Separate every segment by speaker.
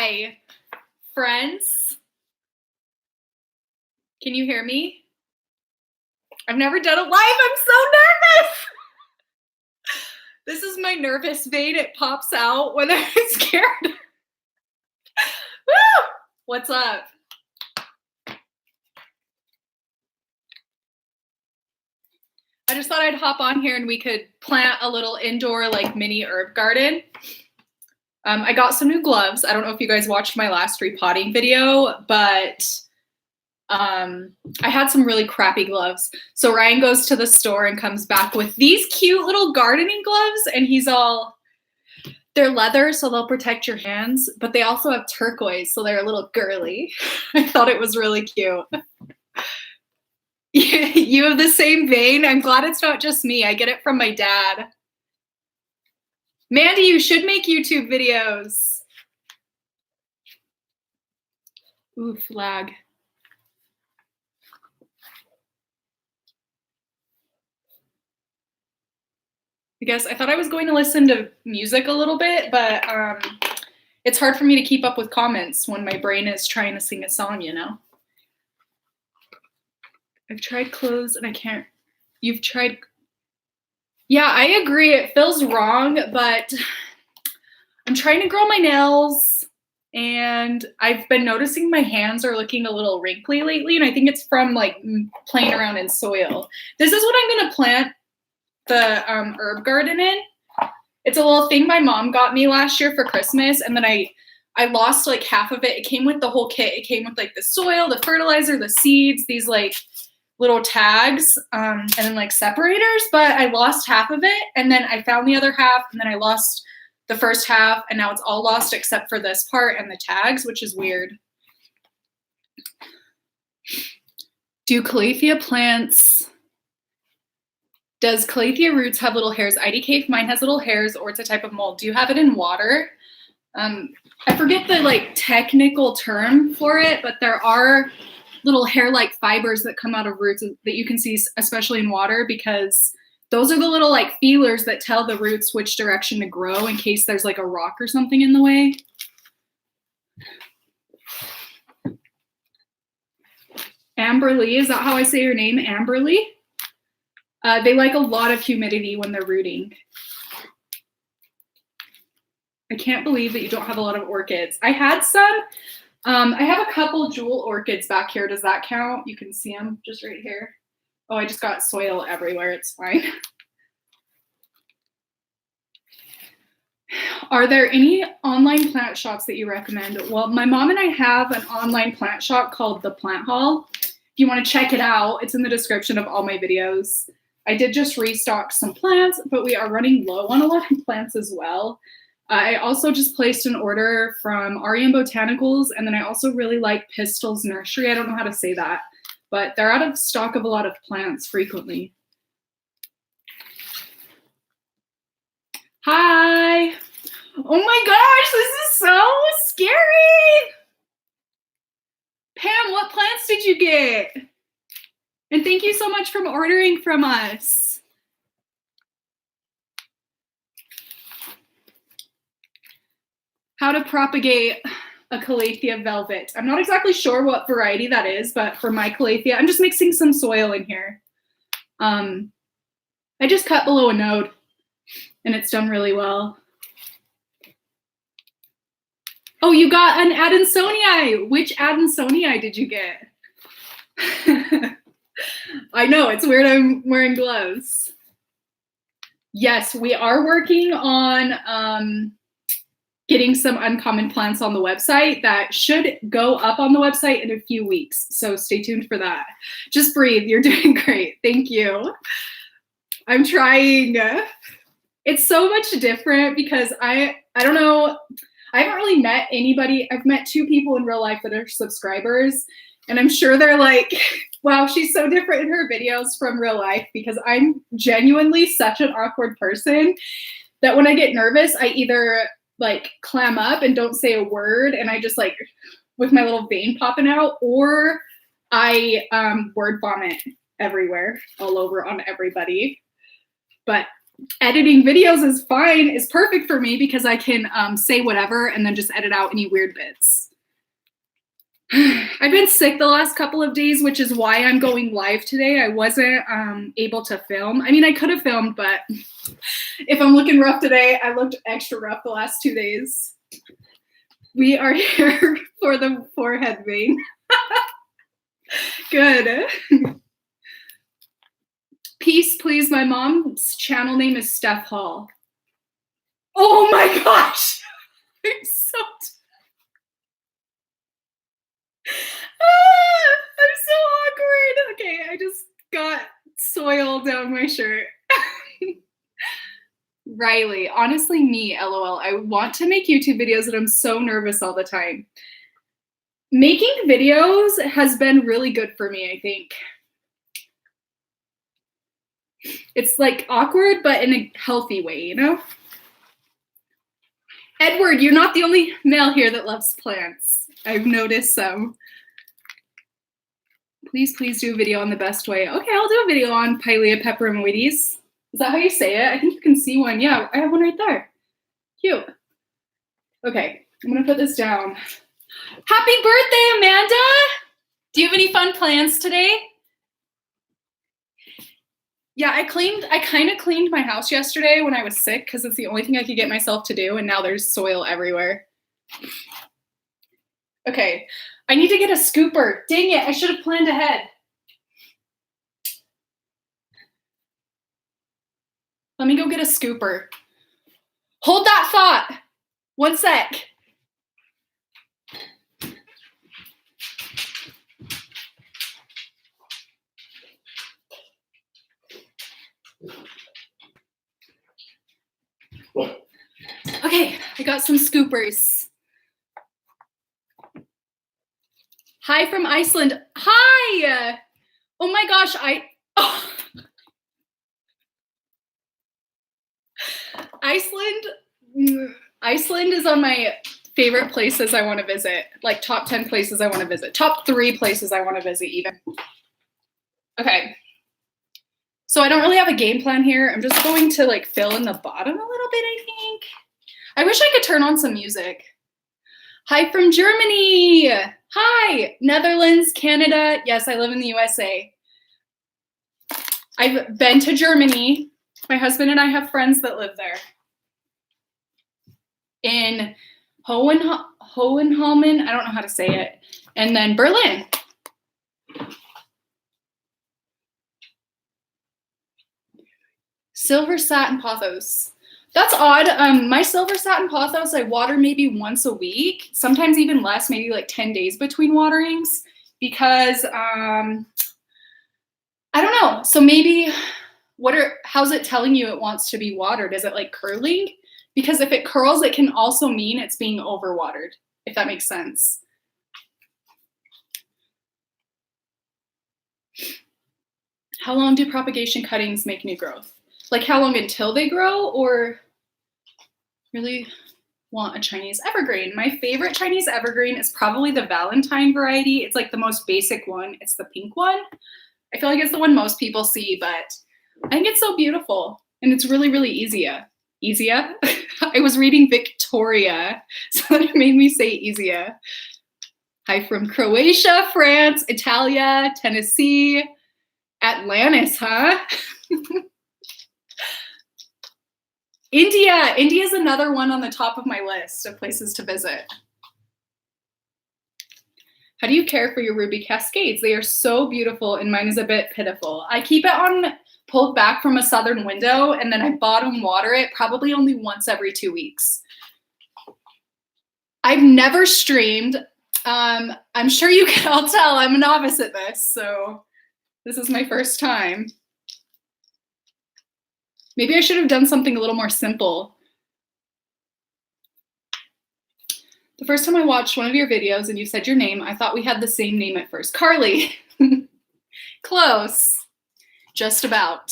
Speaker 1: Hi, friends. Can you hear me? I've never done it live. I'm so nervous. This is my nervous vein. It pops out when I'm scared. Woo! What's up? I just thought I'd hop on here and we could plant a little indoor like mini herb garden. I got some new gloves. I don't know if you guys watched my last repotting video, but I had some really crappy gloves. So Ryan goes to the store and comes back with these cute little gardening gloves, and they're leather, so they'll protect your hands, but they also have turquoise, so they're a little girly. I thought it was really cute. You have the same vein. I'm glad it's not just me. I get it from my dad. Mandy, you should make YouTube videos. Oof, lag. I guess I thought I was going to listen to music a little bit, but it's hard for me to keep up with comments when my brain is trying to sing a song, you know? I've tried clothes and I can't. You've tried. Yeah, I agree. It feels wrong, but I'm trying to grow my nails and I've been noticing my hands are looking a little wrinkly lately, and I think it's from like playing around in soil. This is what I'm going to plant the herb garden in. It's a little thing my mom got me last year for Christmas, and then I lost like half of it. It came with the whole kit. It came with like the soil, the fertilizer, the seeds, these like little tags, and then like separators, but I lost half of it, and then I found the other half, and then I lost the first half, and now it's all lost except for this part and the tags, which is weird. Do calathea plants, does calathea roots have little hairs? IDK, if mine has little hairs or it's a type of mold. Do you have it in water? I forget the like technical term for it, but there are little hair-like fibers that come out of roots that you can see, especially in water, because those are the little like feelers that tell the roots which direction to grow in case there's like a rock or something in the way. Amberly, is that how I say your name, Amberly? They like a lot of humidity when they're rooting. I can't believe that you don't have a lot of orchids. I had some. I have a couple jewel orchids back here. Does that count? You can see them just right here. Oh, I just got soil everywhere. It's fine. Are there any online plant shops that you recommend? Well, my mom and I have an online plant shop called The Plant Hall. If you want to check it out, it's in the description of all my videos. I did just restock some plants, but we are running low on a lot of plants as well. I also just placed an order from REM Botanicals, and then I also really like Pistol's Nursery. I don't know how to say that, but they're out of stock of a lot of plants frequently. Hi. Oh my gosh, this is so scary. Pam, what plants did you get? And thank you so much for ordering from us. How to propagate a calathea velvet. I'm not exactly sure what variety that is, but for my calathea, I'm just mixing some soil in here. I just cut below a node and it's done really well. Oh, you got an Adansonii. Which Adansonii did you get? I know, it's weird I'm wearing gloves. Yes, we are working on getting some uncommon plants on the website that should go up on the website in a few weeks. So stay tuned for that. Just breathe. You're doing great. Thank you. I'm trying. It's so much different because I don't know. I haven't really met anybody. I've met 2 people in real life that are subscribers, and I'm sure they're like, wow, she's so different in her videos from real life, because I'm genuinely such an awkward person that when I get nervous, I either like clam up and don't say a word, and I just like with my little vein popping out, or I word vomit everywhere, all over on everybody. But editing videos is fine, is perfect for me because I can say whatever and then just edit out any weird bits. I've been sick the last couple of days, which is why I'm going live today. I wasn't able to film. I mean, I could have filmed, but if I'm looking rough today, I looked extra rough the last 2 days. We are here for the forehead vein. Good. Peace, please. My mom's channel name is Steph Hall. Oh my gosh. I'm so I'm so awkward. Okay, I just got soil down my shirt. Riley, honestly, me, LOL. I want to make YouTube videos and I'm so nervous all the time. Making videos has been really good for me, I think. It's like awkward, but in a healthy way, you know? Edward, you're not the only male here that loves plants. I've noticed some. Please do a video on the best way. Okay, I'll do a video on Pilea peperomoides. Is that how you say it? I think you can see one. Yeah, I have one right there. Cute. Okay, I'm gonna put this down. Happy birthday, Amanda! Do you have any fun plans today? Yeah, I kind of cleaned my house yesterday when I was sick because it's the only thing I could get myself to do, and now there's soil everywhere. Okay, I need to get a scooper. Dang it, I should have planned ahead. Let me go get a scooper. Hold that thought. One sec. Okay, I got some scoopers. Hi from Iceland. Hi! Oh my gosh, Iceland is on my favorite places I want to visit. Like top 10 places I want to visit. Top 3 places I want to visit even. Okay. So I don't really have a game plan here. I'm just going to like fill in the bottom a little bit, I think. I wish I could turn on some music. Hi from Germany. Hi, Netherlands, Canada. Yes, I live in the USA. I've been to Germany. My husband and I have friends that live there. In Hohenholmen, I don't know how to say it. And then Berlin. Silver satin pothos. That's odd. My silver satin pothos, I water maybe once a week, sometimes even less, maybe like 10 days between waterings because, I don't know. So maybe how's it telling you it wants to be watered? Is it like curling? Because if it curls, it can also mean it's being overwatered, if that makes sense. How long do propagation cuttings make new growth? Like how long until they grow, or really want a Chinese evergreen? My favorite Chinese evergreen is probably the Valentine variety. It's like the most basic one. It's the pink one. I feel like it's the one most people see, but I think it's so beautiful and it's really, really easier. Easier? I was reading Victoria, so it made me say easier. Hi from Croatia, France, Italia, Tennessee, Atlantis, huh? India. India is another one on the top of my list of places to visit. How do you care for your ruby cascades? They are so beautiful and mine is a bit pitiful. I keep it on pulled back from a southern window and then I bottom water it probably only once every 2 weeks. I've never streamed. I'm sure you can all tell I'm a novice at this, so this is my first time. Maybe I should have done something a little more simple. The first time I watched one of your videos and you said your name, I thought we had the same name at first. Carly. Close. Just about.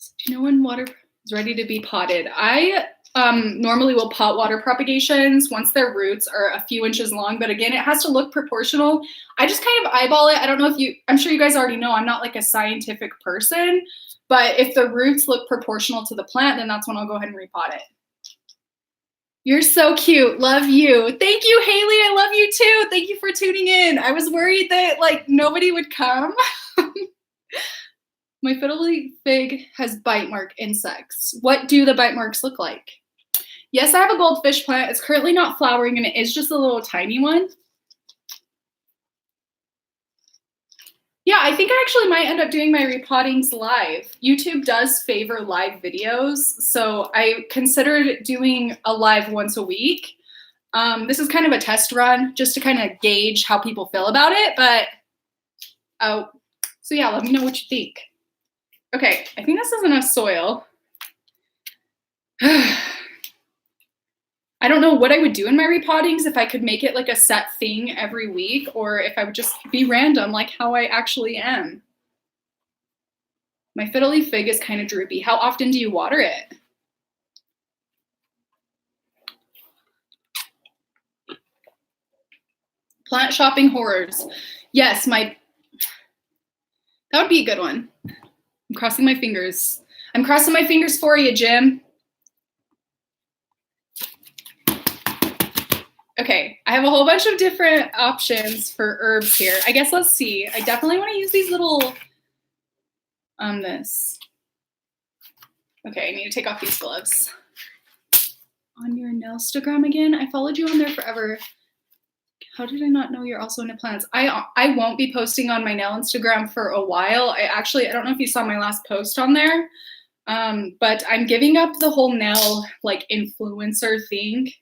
Speaker 1: Do you know when water is ready to be potted? I normally will pot water propagations once their roots are a few inches long, but again, it has to look proportional. I just kind of eyeball it. I don't know if you, I'm sure you guys already know, I'm not like a scientific person, but if the roots look proportional to the plant, then that's when I'll go ahead and repot it. You're so cute. Love you. Thank you, Haley. I love you too. Thank you for tuning in. I was worried that like nobody would come. My fiddle fig has bite mark insects. What do the bite marks look like? Yes, I have a goldfish plant. It's currently not flowering and it is just a little tiny one. Yeah, I think I actually might end up doing my repottings live. YouTube does favor live videos, so I considered doing a live once a week. This is kind of a test run just to kind of gauge how people feel about it, but so yeah, let me know what you think. Okay, I think this is enough soil. I don't know what I would do in my repottings, if I could make it like a set thing every week or if I would just be random like how I actually am. My fiddly fig is kind of droopy. How often do you water it? Plant shopping horrors. Yes, that would be a good one. I'm crossing my fingers. I'm crossing my fingers for you, Jim. Okay, I have a whole bunch of different options for herbs here. I guess let's see. I definitely want to use these little, this. Okay, I need to take off these gloves. On your Nailstagram again? I followed you on there forever. How did I not know you're also into plants? I won't be posting on my nail Instagram for a while. I don't know if you saw my last post on there, but I'm giving up the whole nail like influencer thing.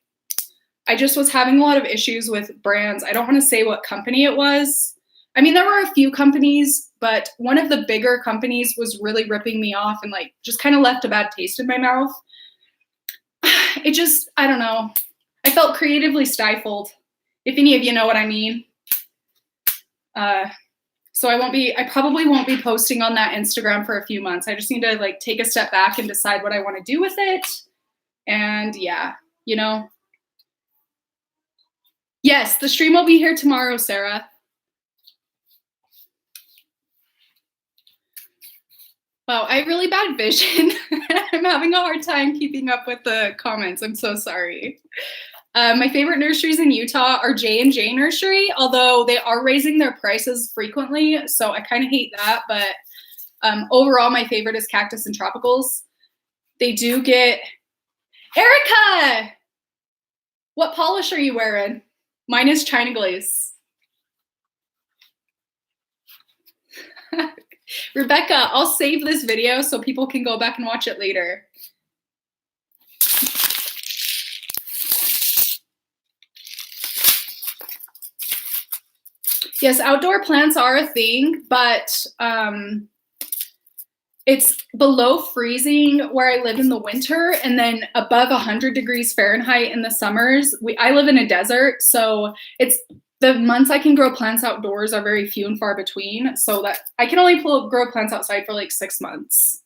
Speaker 1: I just was having a lot of issues with brands. I don't want to say what company it was. I mean, there were a few companies, but one of the bigger companies was really ripping me off and like just kind of left a bad taste in my mouth. It just, I don't know. I felt creatively stifled, if any of you know what I mean. So I probably won't be posting on that Instagram for a few months. I just need to like take a step back and decide what I want to do with it. And yeah, you know. Yes, the stream will be here tomorrow, Sarah. Wow, I have really bad vision. I'm having a hard time keeping up with the comments. I'm so sorry. My favorite nurseries in Utah are J&J Nursery, although they are raising their prices frequently, so I kind of hate that, but overall my favorite is Cactus and Tropicals. They do get... Erica! What polish are you wearing? Mine is China Glaze. Rebecca, I'll save this video so people can go back and watch it later. Yes, outdoor plants are a thing, but it's below freezing where I live in the winter and then above 100 degrees Fahrenheit in the summers. I live in a desert, so it's the months I can grow plants outdoors are very few and far between, so that I can only grow plants outside for like 6 months.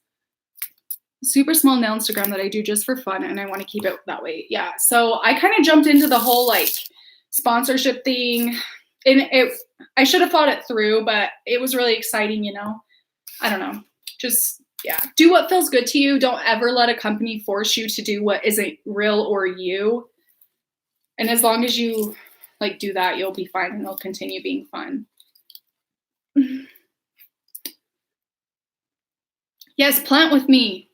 Speaker 1: Super small nail Instagram that I do just for fun and I want to keep it that way. Yeah, so I kind of jumped into the whole like sponsorship thing and I should have thought it through, but it was really exciting, you know. I don't know. Just, yeah, do what feels good to you. Don't ever let a company force you to do what isn't real or you. And as long as you like do that, you'll be fine and it'll continue being fun. Yes, plant with me.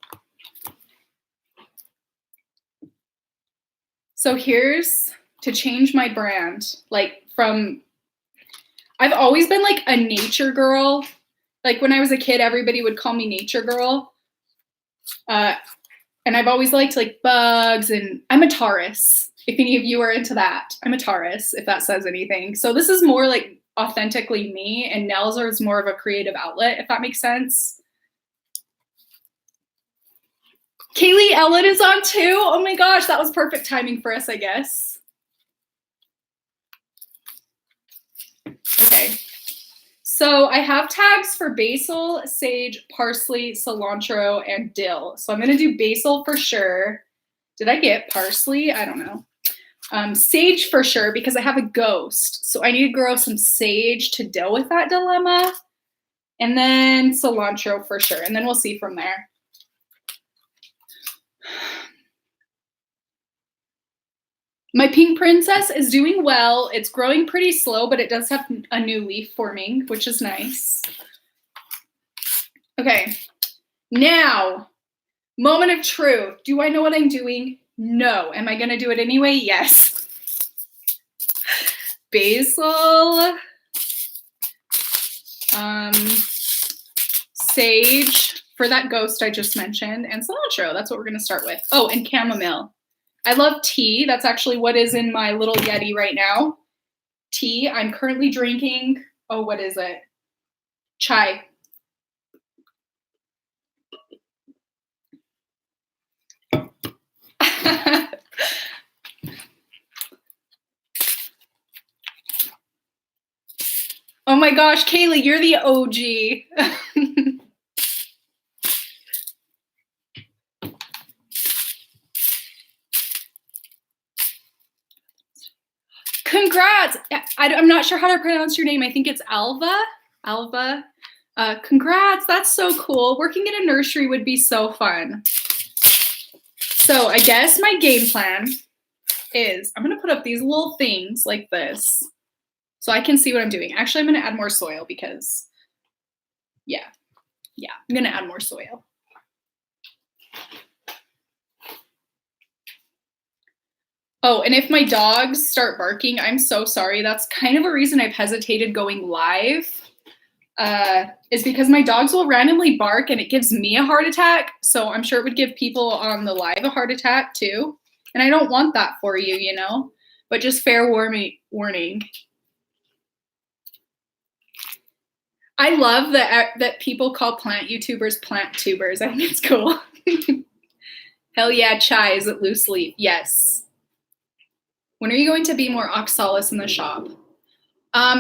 Speaker 1: So here's to change my brand, like I've always been like a nature girl. Like when I was a kid, everybody would call me nature girl. And I've always liked like bugs and I'm a Taurus. If any of you are into that, I'm a Taurus, if that says anything. So this is more like authentically me and nails is more of a creative outlet, if that makes sense. Kaylee Ellen is on too. Oh my gosh, that was perfect timing for us, I guess. Okay. So I have tags for basil, sage, parsley, cilantro, and dill. So I'm going to do basil for sure. Did I get parsley? I don't know. Sage for sure, because I have a ghost. So I need to grow some sage to deal with that dilemma. And then cilantro for sure. And then we'll see from there. My pink princess is doing well. It's growing pretty slow, but it does have a new leaf forming, which is nice. Okay, now, moment of truth. Do I know what I'm doing? No. Am I gonna do it anyway? Yes. Basil, sage for that ghost I just mentioned, and cilantro. That's what we're gonna start with. Oh, and chamomile. I love tea. That's actually what is in my little Yeti right now. Tea. I'm currently drinking, oh, what is it? Chai. Oh my gosh, Kaylee, you're the OG. Congrats! I'm not sure how to pronounce your name. I think it's Alva. Alva. Congrats, that's so cool. Working in a nursery would be so fun. So I guess my game plan is I'm gonna put up these little things like this so I can see what I'm doing. Actually, I'm gonna add more soil because, yeah, I'm gonna add more soil. Oh, and if my dogs start barking, I'm so sorry. That's kind of a reason I've hesitated going live, is because my dogs will randomly bark and it gives me a heart attack. So I'm sure it would give people on the live a heart attack too. And I don't want that for you, you know, but just fair warning. I love that people call plant YouTubers plant tubers. I think it's cool. Hell yeah, chai, is it loose leaf? Yes. When are you going to be more oxalis in the shop?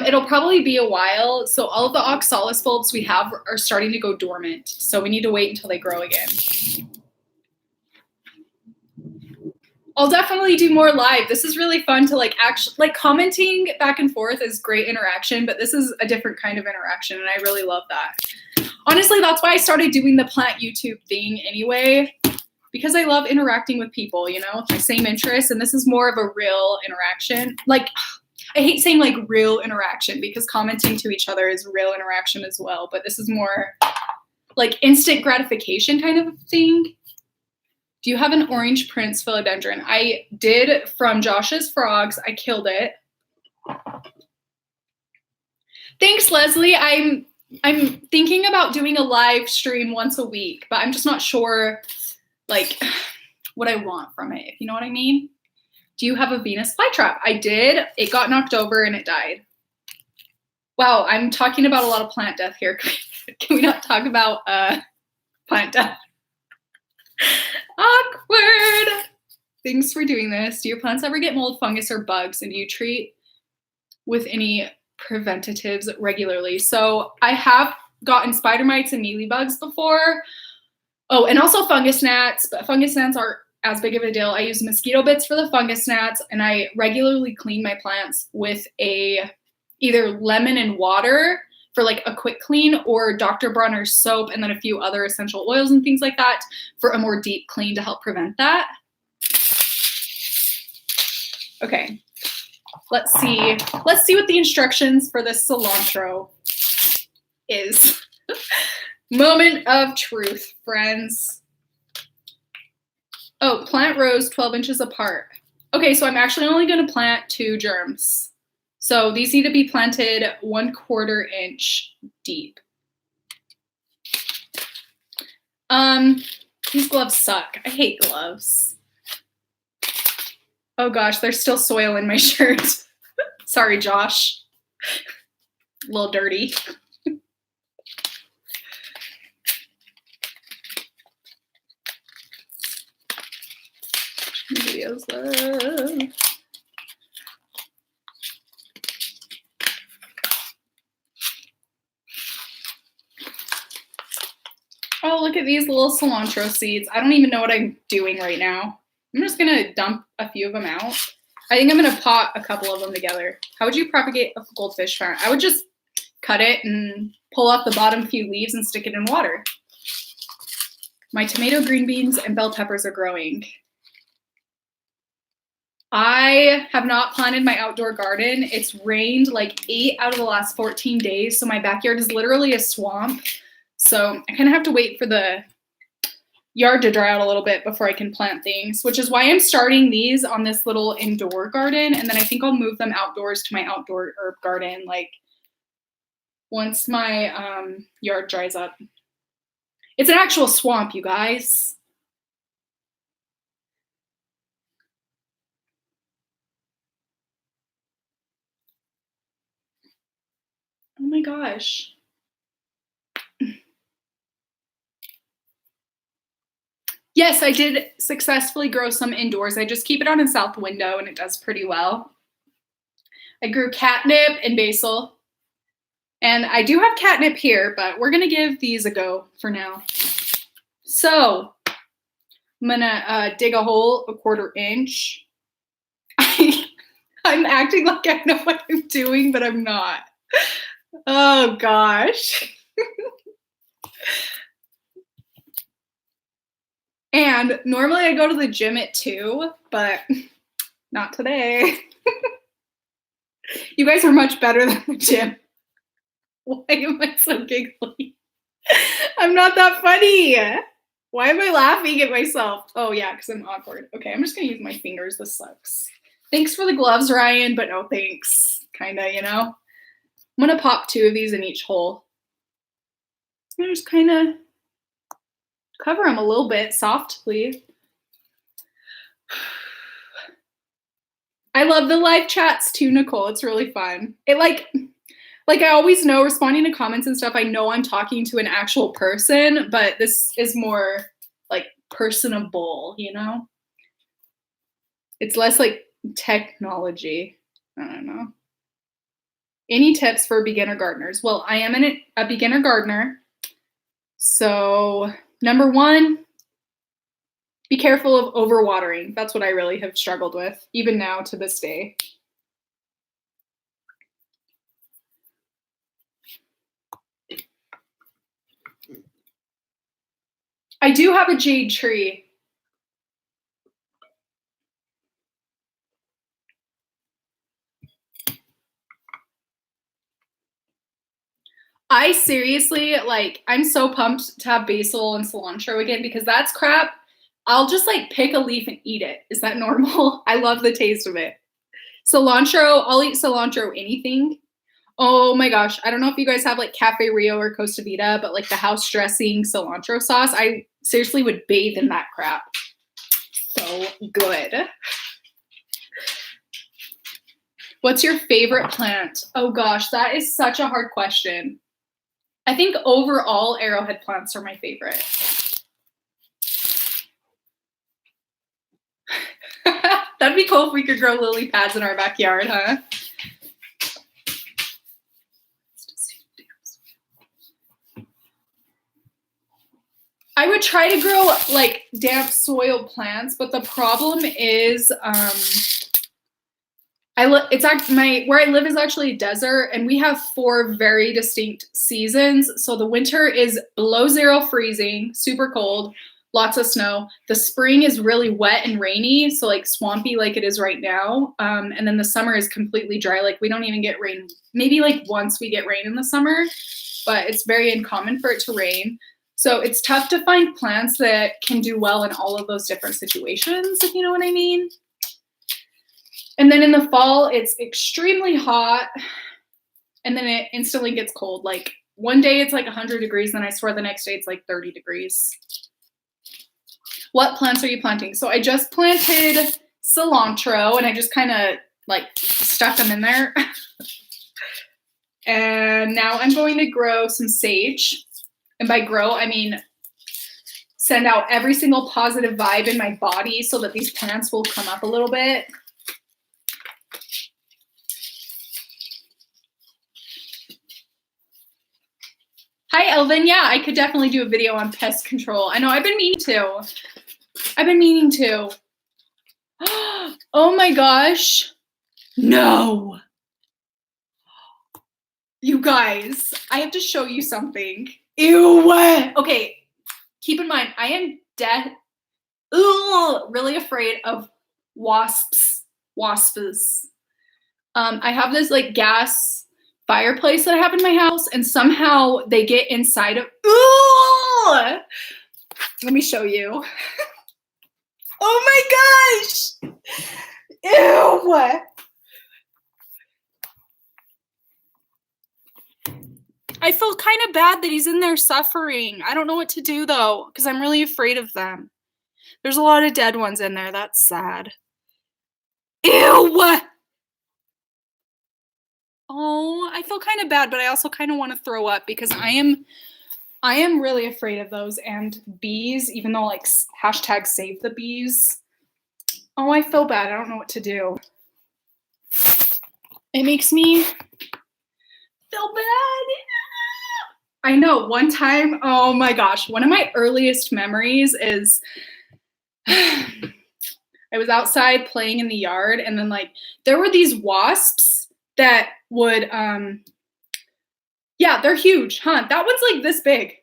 Speaker 1: It'll probably be a while. So all of the oxalis bulbs we have are starting to go dormant. So we need to wait until they grow again. I'll definitely do more live. This is really fun to actually commenting back and forth is great interaction, but this is a different kind of interaction and I really love that. Honestly, that's why I started doing the plant YouTube thing anyway, because I love interacting with people, you know, with my same interests, and this is more of a real interaction. Like, I hate saying like real interaction because commenting to each other is real interaction as well, but this is more like instant gratification kind of thing. Do you have an orange Prince philodendron? I did from Josh's Frogs. I killed it. Thanks, Leslie. I'm thinking about doing a live stream once a week, but I'm just not sure like what I want from it, if you know what I mean. Do you have a Venus flytrap? I did. It got knocked over and it died. Wow, I'm talking about a lot of plant death here. Can we not talk about plant death? Awkward. Thanks for doing this. Do your plants ever get mold, fungus, or bugs? And do you treat with any preventatives regularly? So I have gotten spider mites and mealybugs before. Oh, and also fungus gnats, but fungus gnats aren't as big of a deal. I use mosquito bits for the fungus gnats, and I regularly clean my plants with either lemon and water for like a quick clean, or Dr. Bronner's soap, and then a few other essential oils and things like that for a more deep clean to help prevent that. Okay, let's see what the instructions for this cilantro is. Moment of truth, friends. Oh, plant rows 12 inches apart. Okay, so I'm actually only going to plant 2 germs. So these need to be planted 1/4 inch deep. These gloves suck. I hate gloves. Oh gosh, there's still soil in my shirt. Sorry, Josh. A little dirty. Videos left. Oh, look at these little cilantro seeds. I don't even know what I'm doing right now. I'm just gonna dump a few of them out. I think I'm gonna pot a couple of them together. How would you propagate a goldfish farm? I would just cut it and pull off the bottom few leaves and stick it in water. My tomato, green beans, and bell peppers are growing. I have not planted my outdoor garden. It's rained like 8 out of the last 14 days, so my backyard is literally a swamp. So I kind of have to wait for the yard to dry out a little bit before I can plant things, which is why I'm starting these on this little indoor garden, and then I think I'll move them outdoors to my outdoor herb garden, like once my yard dries up. It's an actual swamp, you guys. Oh my gosh. Yes, I did successfully grow some indoors. I just keep it on a south window and it does pretty well. I grew catnip and basil. And I do have catnip here, but we're gonna give these a go for now. So I'm gonna dig a hole 1/4 inch. I'm acting like I know what I'm doing, but I'm not. Oh gosh. And normally I go to the gym at 2, but not today. You guys are much better than the gym. Why am I so giggly? I'm not that funny. Why am I laughing at myself? Oh yeah, because I'm awkward. Okay, I'm just gonna use my fingers. This sucks. Thanks for the gloves, Ryan, but no thanks. Kinda, you know? I'm gonna pop 2 of these in each hole. And just kinda cover them a little bit softly. I love the live chats too, Nicole. It's really fun. It like I always know responding to comments and stuff, I know I'm talking to an actual person, but this is more like personable, you know? It's less like technology. I don't know. Any tips for beginner gardeners? Well, I am a beginner gardener. So number 1, be careful of overwatering. That's what I really have struggled with, even now to this day. I do have a jade tree. I seriously, like, I'm so pumped to have basil and cilantro again because that's crap. I'll just like pick a leaf and eat it. Is that normal? I love the taste of it. Cilantro, I'll eat cilantro anything. Oh my gosh. I don't know if you guys have like Cafe Rio or Costa Vida, but like the house dressing cilantro sauce, I seriously would bathe in that crap. So good. What's your favorite plant? Oh gosh, that is such a hard question. I think overall arrowhead plants are my favorite. That'd be cool if we could grow lily pads in our backyard, huh? I would try to grow like damp soil plants, but the problem is where I live is actually a desert, and we have 4 very distinct seasons. So the winter is below 0 freezing, super cold, lots of snow. The spring is really wet and rainy, so like swampy like it is right now. And then the summer is completely dry. Like we don't even get rain. Maybe like once we get rain in the summer, but it's very uncommon for it to rain. So it's tough to find plants that can do well in all of those different situations, if you know what I mean. And then in the fall, it's extremely hot, and then it instantly gets cold. Like one day it's like 100 degrees, and I swear the next day it's like 30 degrees. What plants are you planting? So I just planted cilantro, and I just kind of like stuck them in there. And now I'm going to grow some sage. And by grow, I mean send out every single positive vibe in my body so that these plants will come up a little bit. Hi, Elvin. Yeah, I could definitely do a video on pest control. I know, I've been meaning to. Oh my gosh. No. You guys, I have to show you something. Ew. Okay, keep in mind, I am really afraid of wasps. I have this like gas fireplace that I have in my house, and somehow they get inside of. Ooh! Let me show you. Oh my gosh! Ew! I feel kind of bad that he's in there suffering. I don't know what to do though, because I'm really afraid of them. There's a lot of dead ones in there. That's sad. Ew! Oh, I feel kind of bad, but I also kind of want to throw up because I am really afraid of those and bees, even though like hashtag save the bees. Oh, I feel bad. I don't know what to do. It makes me feel bad. I know one time, oh my gosh, one of my earliest memories is I was outside playing in the yard, and then like there were these wasps that would yeah, they're huge, huh? That one's like this big.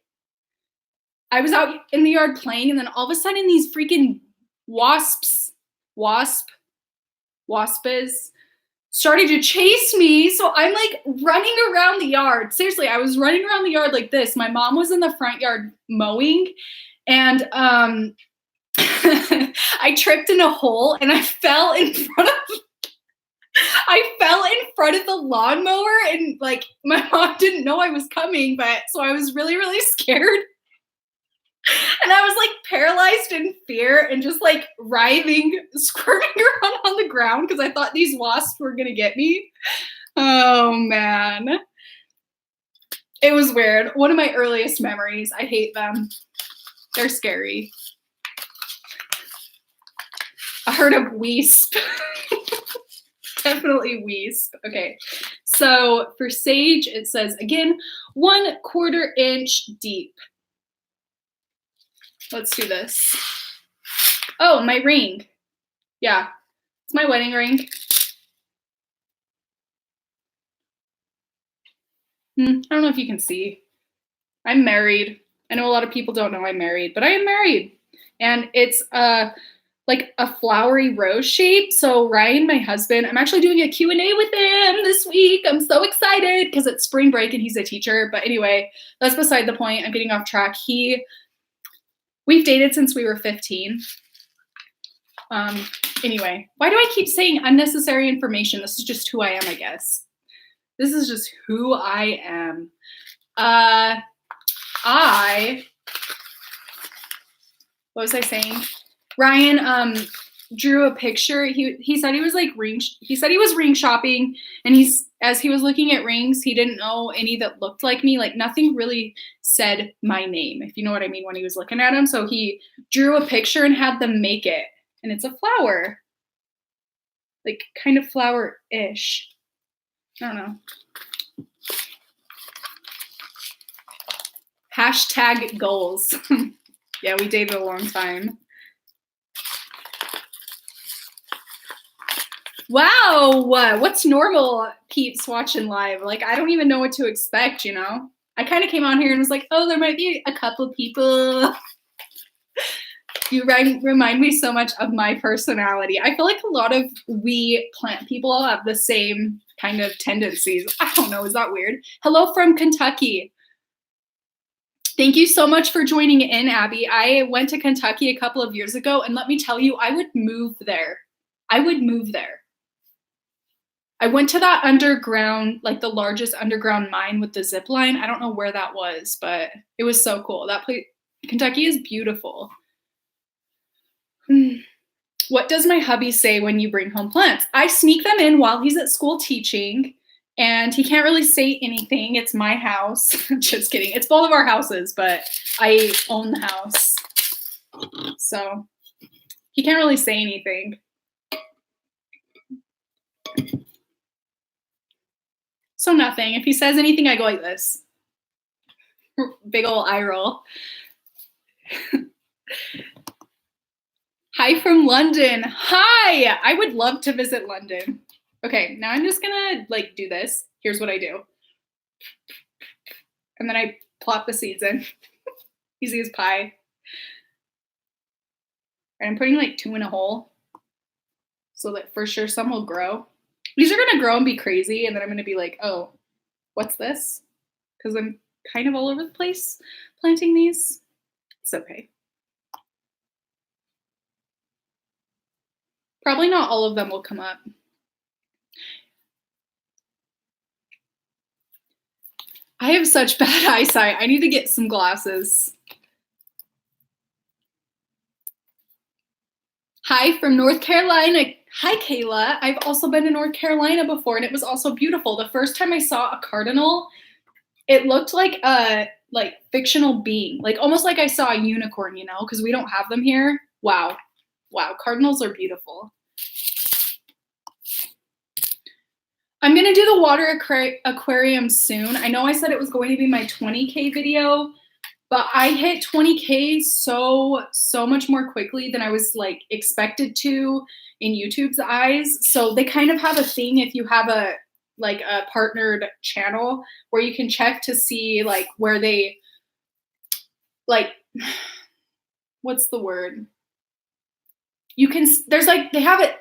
Speaker 1: I was out in the yard playing, and then all of a sudden these freaking wasps started to chase me. So I'm like running around the yard. Seriously, I was running around the yard like this. My mom was in the front yard mowing, and I tripped in a hole and I fell in front of the lawnmower, and like my mom didn't know I was coming, but so I was really, really scared. And I was like paralyzed in fear and just like writhing, squirming around on the ground because I thought these wasps were gonna get me. Oh man. It was weird. One of my earliest memories. I hate them. They're scary. I heard of weasp. Definitely weasp. Okay. So for sage, it says again, 1/4 inch deep. Let's do this. Oh, my ring. Yeah, it's my wedding ring. I don't know if you can see. I'm married. I know a lot of people don't know I'm married, but I am married. And it's like a flowery rose shape. So Ryan, my husband, I'm actually doing a Q&A with him this week. I'm so excited because it's spring break and he's a teacher. But anyway, that's beside the point. I'm getting off track. We've dated since we were 15. Anyway, why do I keep saying unnecessary information? This is just who I am, I guess. This is just who I am. What was I saying? Ryan drew a picture. He said he was like he said he was ring shopping, and as he was looking at rings, he didn't know any that looked like me. Like nothing really said my name, if you know what I mean, when he was looking at them. So he drew a picture and had them make it. And it's a flower. Like kind of flower-ish. I don't know. Hashtag goals. Yeah, we dated a long time. Wow, what's normal peeps watching live? Like, I don't even know what to expect, you know? I kind of came on here and was like, oh, there might be a couple people. You remind me so much of my personality. I feel like a lot of we plant people have the same kind of tendencies. I don't know, is that weird? Hello from Kentucky. Thank you so much for joining in, Abby. I went to Kentucky a couple of years ago, and let me tell you, I would move there. I would move there. I went to that underground, like the largest underground mine with the zip line. I don't know where that was, but it was so cool. That place, Kentucky is beautiful. What does my hubby say when you bring home plants? I sneak them in while he's at school teaching, and he can't really say anything. It's my house. Just kidding. It's both of our houses, but I own the house. So he can't really say anything. So nothing. If he says anything, I go like this. Big ol' eye roll. Hi from London. Hi, I would love to visit London. Okay, now I'm just gonna like do this. Here's what I do. And then I plop the seeds in. Easy as pie. And I'm putting like 2 in a hole so that for sure some will grow. These are gonna grow and be crazy, and then I'm gonna be like, oh, what's this? Because I'm kind of all over the place planting these. It's okay. Probably not all of them will come up. I have such bad eyesight. I need to get some glasses. Hi from North Carolina. Hi, Kayla. I've also been to North Carolina before, and it was also beautiful. The first time I saw a cardinal, it looked like a fictional being, like almost like I saw a unicorn, you know, because we don't have them here. Wow. Wow, cardinals are beautiful. I'm gonna do the water aquarium soon. I know I said it was going to be my 20K video, but I hit 20K so much more quickly than I was like expected to in YouTube's eyes. So they kind of have a thing if you have a partnered channel where you can check to see like where they like what's the word? You can there's like they have it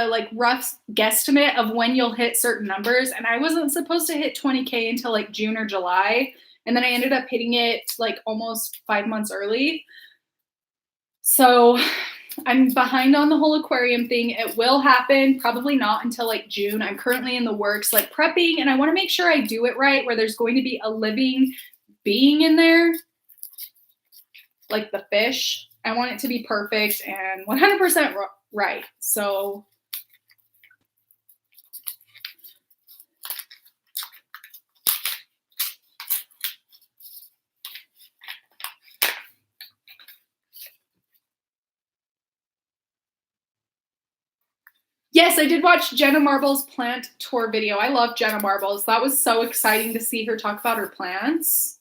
Speaker 1: like rough guesstimate of when you'll hit certain numbers, and I wasn't supposed to hit 20K until like June or July, and then I ended up hitting it like almost 5 months early. So I'm behind on the whole aquarium thing. It will happen, probably not until like June. I'm currently in the works like prepping, and I want to make sure I do it right where there's going to be a living being in there, like the fish. I want it to be perfect and 100% right. So yes, I did watch Jenna Marble's plant tour video. I love Jenna Marbles. That was so exciting to see her talk about her plants.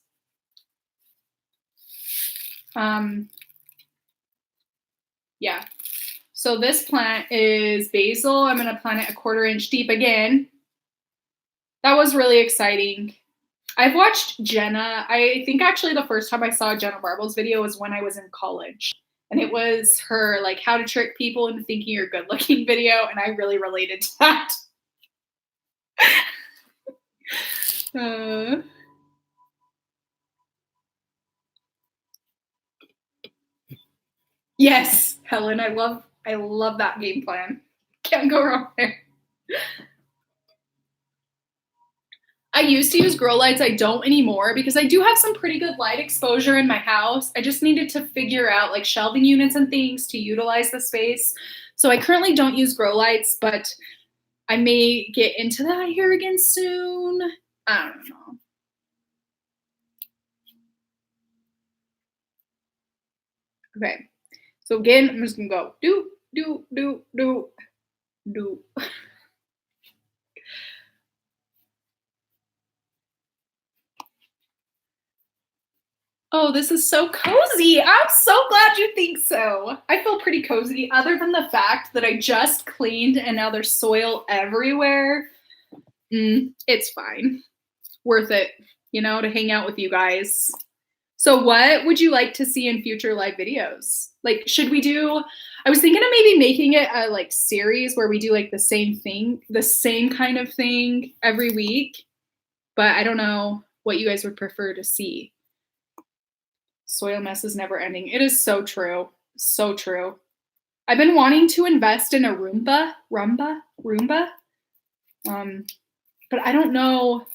Speaker 1: Yeah. So this plant is basil. I'm going to plant it 1/4 inch deep again. That was really exciting. I've watched Jenna. I think actually the first time I saw Jenna Marble's video was when I was in college. And it was her like how to trick people into thinking you're good looking video. And I really related to that. Yes, Helen, I love that game plan. Can't go wrong there. I used to use grow lights. I don't anymore because I do have some pretty good light exposure in my house. I just needed to figure out like shelving units and things to utilize the space. So I currently don't use grow lights, but I may get into that here again soon. I don't know. Okay. So again, I'm just gonna go do. Oh, this is so cozy. I'm so glad you think so. I feel pretty cozy other than the fact that I just cleaned and now there's soil everywhere. It's fine. Worth it, you know, to hang out with you guys. So what would you like to see in future live videos? Like, should we do, I was thinking of maybe making it a like series where we do like the same thing, the same kind of thing every week, but I don't know what you guys would prefer to see. Soil mess is never ending. It is so true. So true. I've been wanting to invest in a Roomba. But I don't know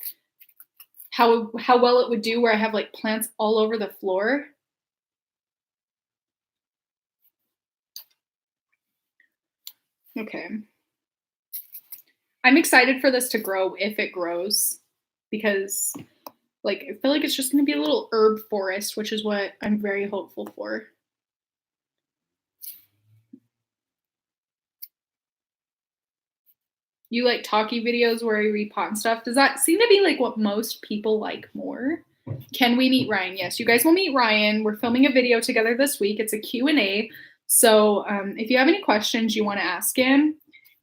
Speaker 1: how well it would do where I have like plants all over the floor. Okay. I'm excited for this to grow if it grows because like I feel like it's just going to be a little herb forest, which is what I'm very hopeful for. You like talkie videos where I repot and stuff? Does that seem to be like what most people like more? Can we meet Ryan? Yes, you guys will meet Ryan. We're filming a video together this week. It's a Q&A. So if you have any questions you want to ask him,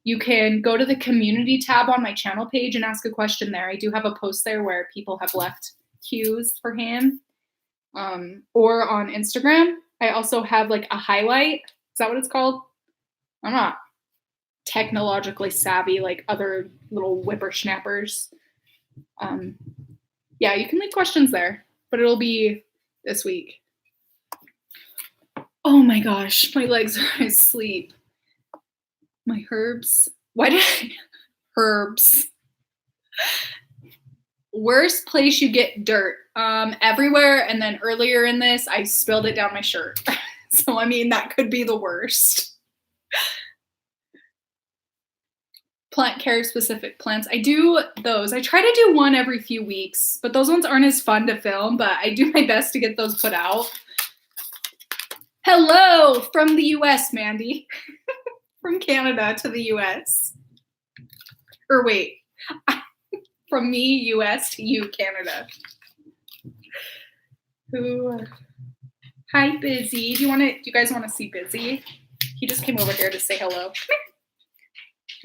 Speaker 1: you can go to the community tab on my channel page and ask a question there. I do have a post there where people have left cues for him. Or on Instagram, I also have like a highlight. Is that what it's called? I'm not technologically savvy like other little whippersnappers. Yeah, you can leave questions there, but it'll be this week. Oh my gosh, my legs are asleep. My herbs. Why did I? Herbs. Worst place you get dirt. Everywhere, and then earlier in this, I spilled it down my shirt. So, I mean, that could be the worst. Plant care specific plants. I do those. I try to do one every few weeks, but those ones aren't as fun to film, but I do my best to get those put out. Hello from the US, Mandy. From Canada to the US. Or wait, from me, US to you, Canada. Ooh. Hi, Busy. Do you guys want to see Busy? He just came over here to say hello.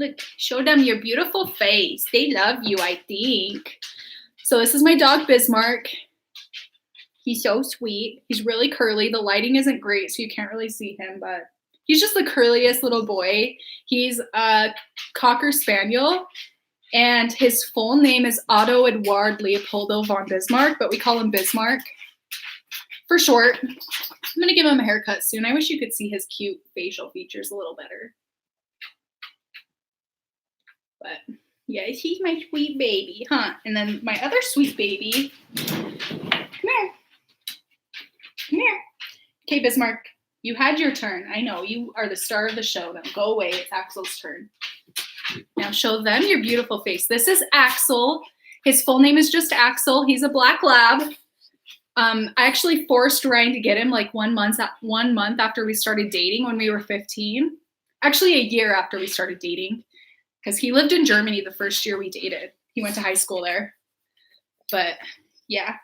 Speaker 1: Look, show them your beautiful face. They love you, I think. So this is my dog, Bismarck. He's so sweet. He's really curly. The lighting isn't great, so you can't really see him, but he's just the curliest little boy. He's a Cocker Spaniel, and his full name is Otto Eduard Leopoldo von Bismarck, but we call him Bismarck for short. I'm going to give him a haircut soon. I wish you could see his cute facial features a little better. But yes, he's my sweet baby, huh? And then my other sweet baby, come here. Come here. Okay, Bismarck, you had your turn. I know, you are the star of the show. Now go away. It's Axel's turn. Now show them your beautiful face. This is Axel. His full name is just Axel. He's a black lab. I actually forced Ryan to get him like 1 month after we started dating when we were 15. Actually, a year after we started dating. Because he lived in Germany the first year we dated. He went to high school there. But, yeah.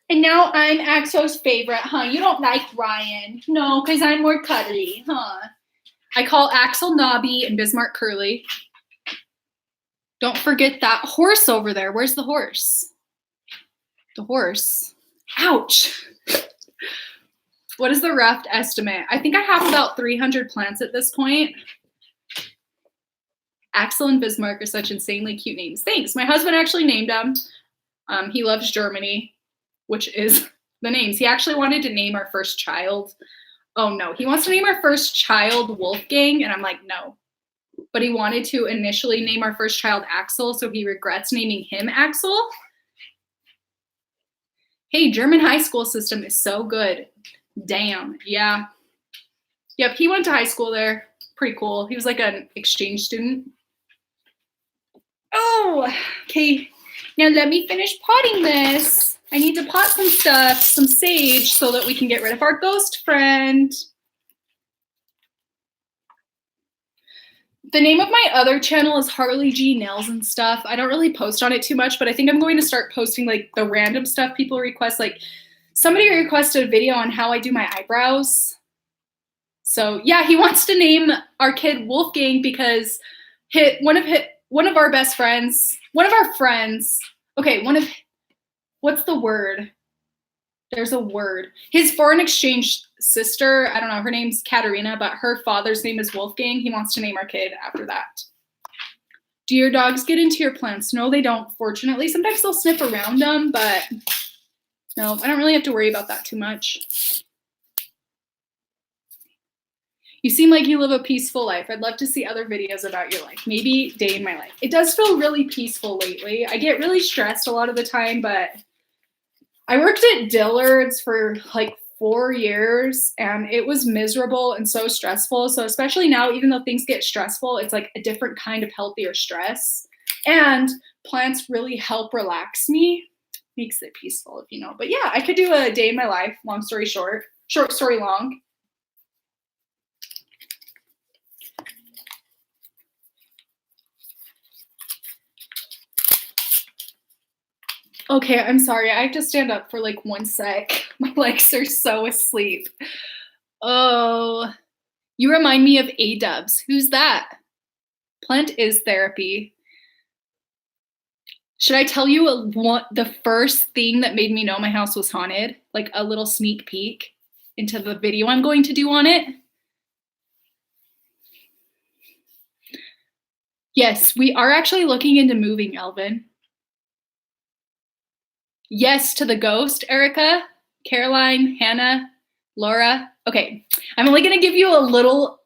Speaker 1: And now I'm Axel's favorite, huh? You don't like Ryan. No, because I'm more cuddly, huh? I call Axel Nobby and Bismarck Curly. Don't forget that horse over there. Where's the horse? The horse. Ouch. What is the rough estimate? I think I have about 300 plants at this point. Axel and Bismarck are such insanely cute names. Thanks. My husband actually named them. He loves Germany, which is the names. He actually wanted to name our first child. Oh, no. He wants to name our first child Wolfgang, and I'm like, no. But he wanted to initially name our first child Axel, so he regrets naming him Axel. Hey, German high school system is so good. Damn. Yeah. Yep, he went to high school there. Pretty cool. He was like an exchange student. Oh, okay. Now let me finish potting this. I need to pot some stuff, some sage, so that we can get rid of our ghost friend. The name of my other channel is Harley G Nails and Stuff. I don't really post on it too much, but I think I'm going to start posting like the random stuff people request. Like somebody requested a video on how I do my eyebrows. So yeah, he wants to name our kid Wolfgang because one of our best friends, okay, what's the word? There's a word. His foreign exchange sister, I don't know, her name's Katerina, but her father's name is Wolfgang. He wants to name our kid after that. Do your dogs get into your plants? No, they don't, fortunately. Sometimes they'll sniff around them, but no, I don't really have to worry about that too much. You seem like you live a peaceful life. I'd love to see other videos about your life. Maybe day in my life. It does feel really peaceful lately. I get really stressed a lot of the time, but I worked at Dillard's for like 4 years and it was miserable and so stressful. So especially now, even though things get stressful, it's like a different kind of healthier stress. And plants really help relax me. Makes it peaceful, if you know. But yeah, I could do a day in my life, long story short, short story long. Okay, I'm sorry. I have to stand up for like 1 sec. My legs are so asleep. Oh, You remind me of A-dubs. Who's that? Plant is therapy. Should I tell you the first thing that made me know my house was haunted? Like a little sneak peek into the video I'm going to do on it? Yes, we are actually looking into moving, Elvin. Yes to the ghost, Erica, Caroline, Hannah, Laura. Okay, I'm only gonna give you a little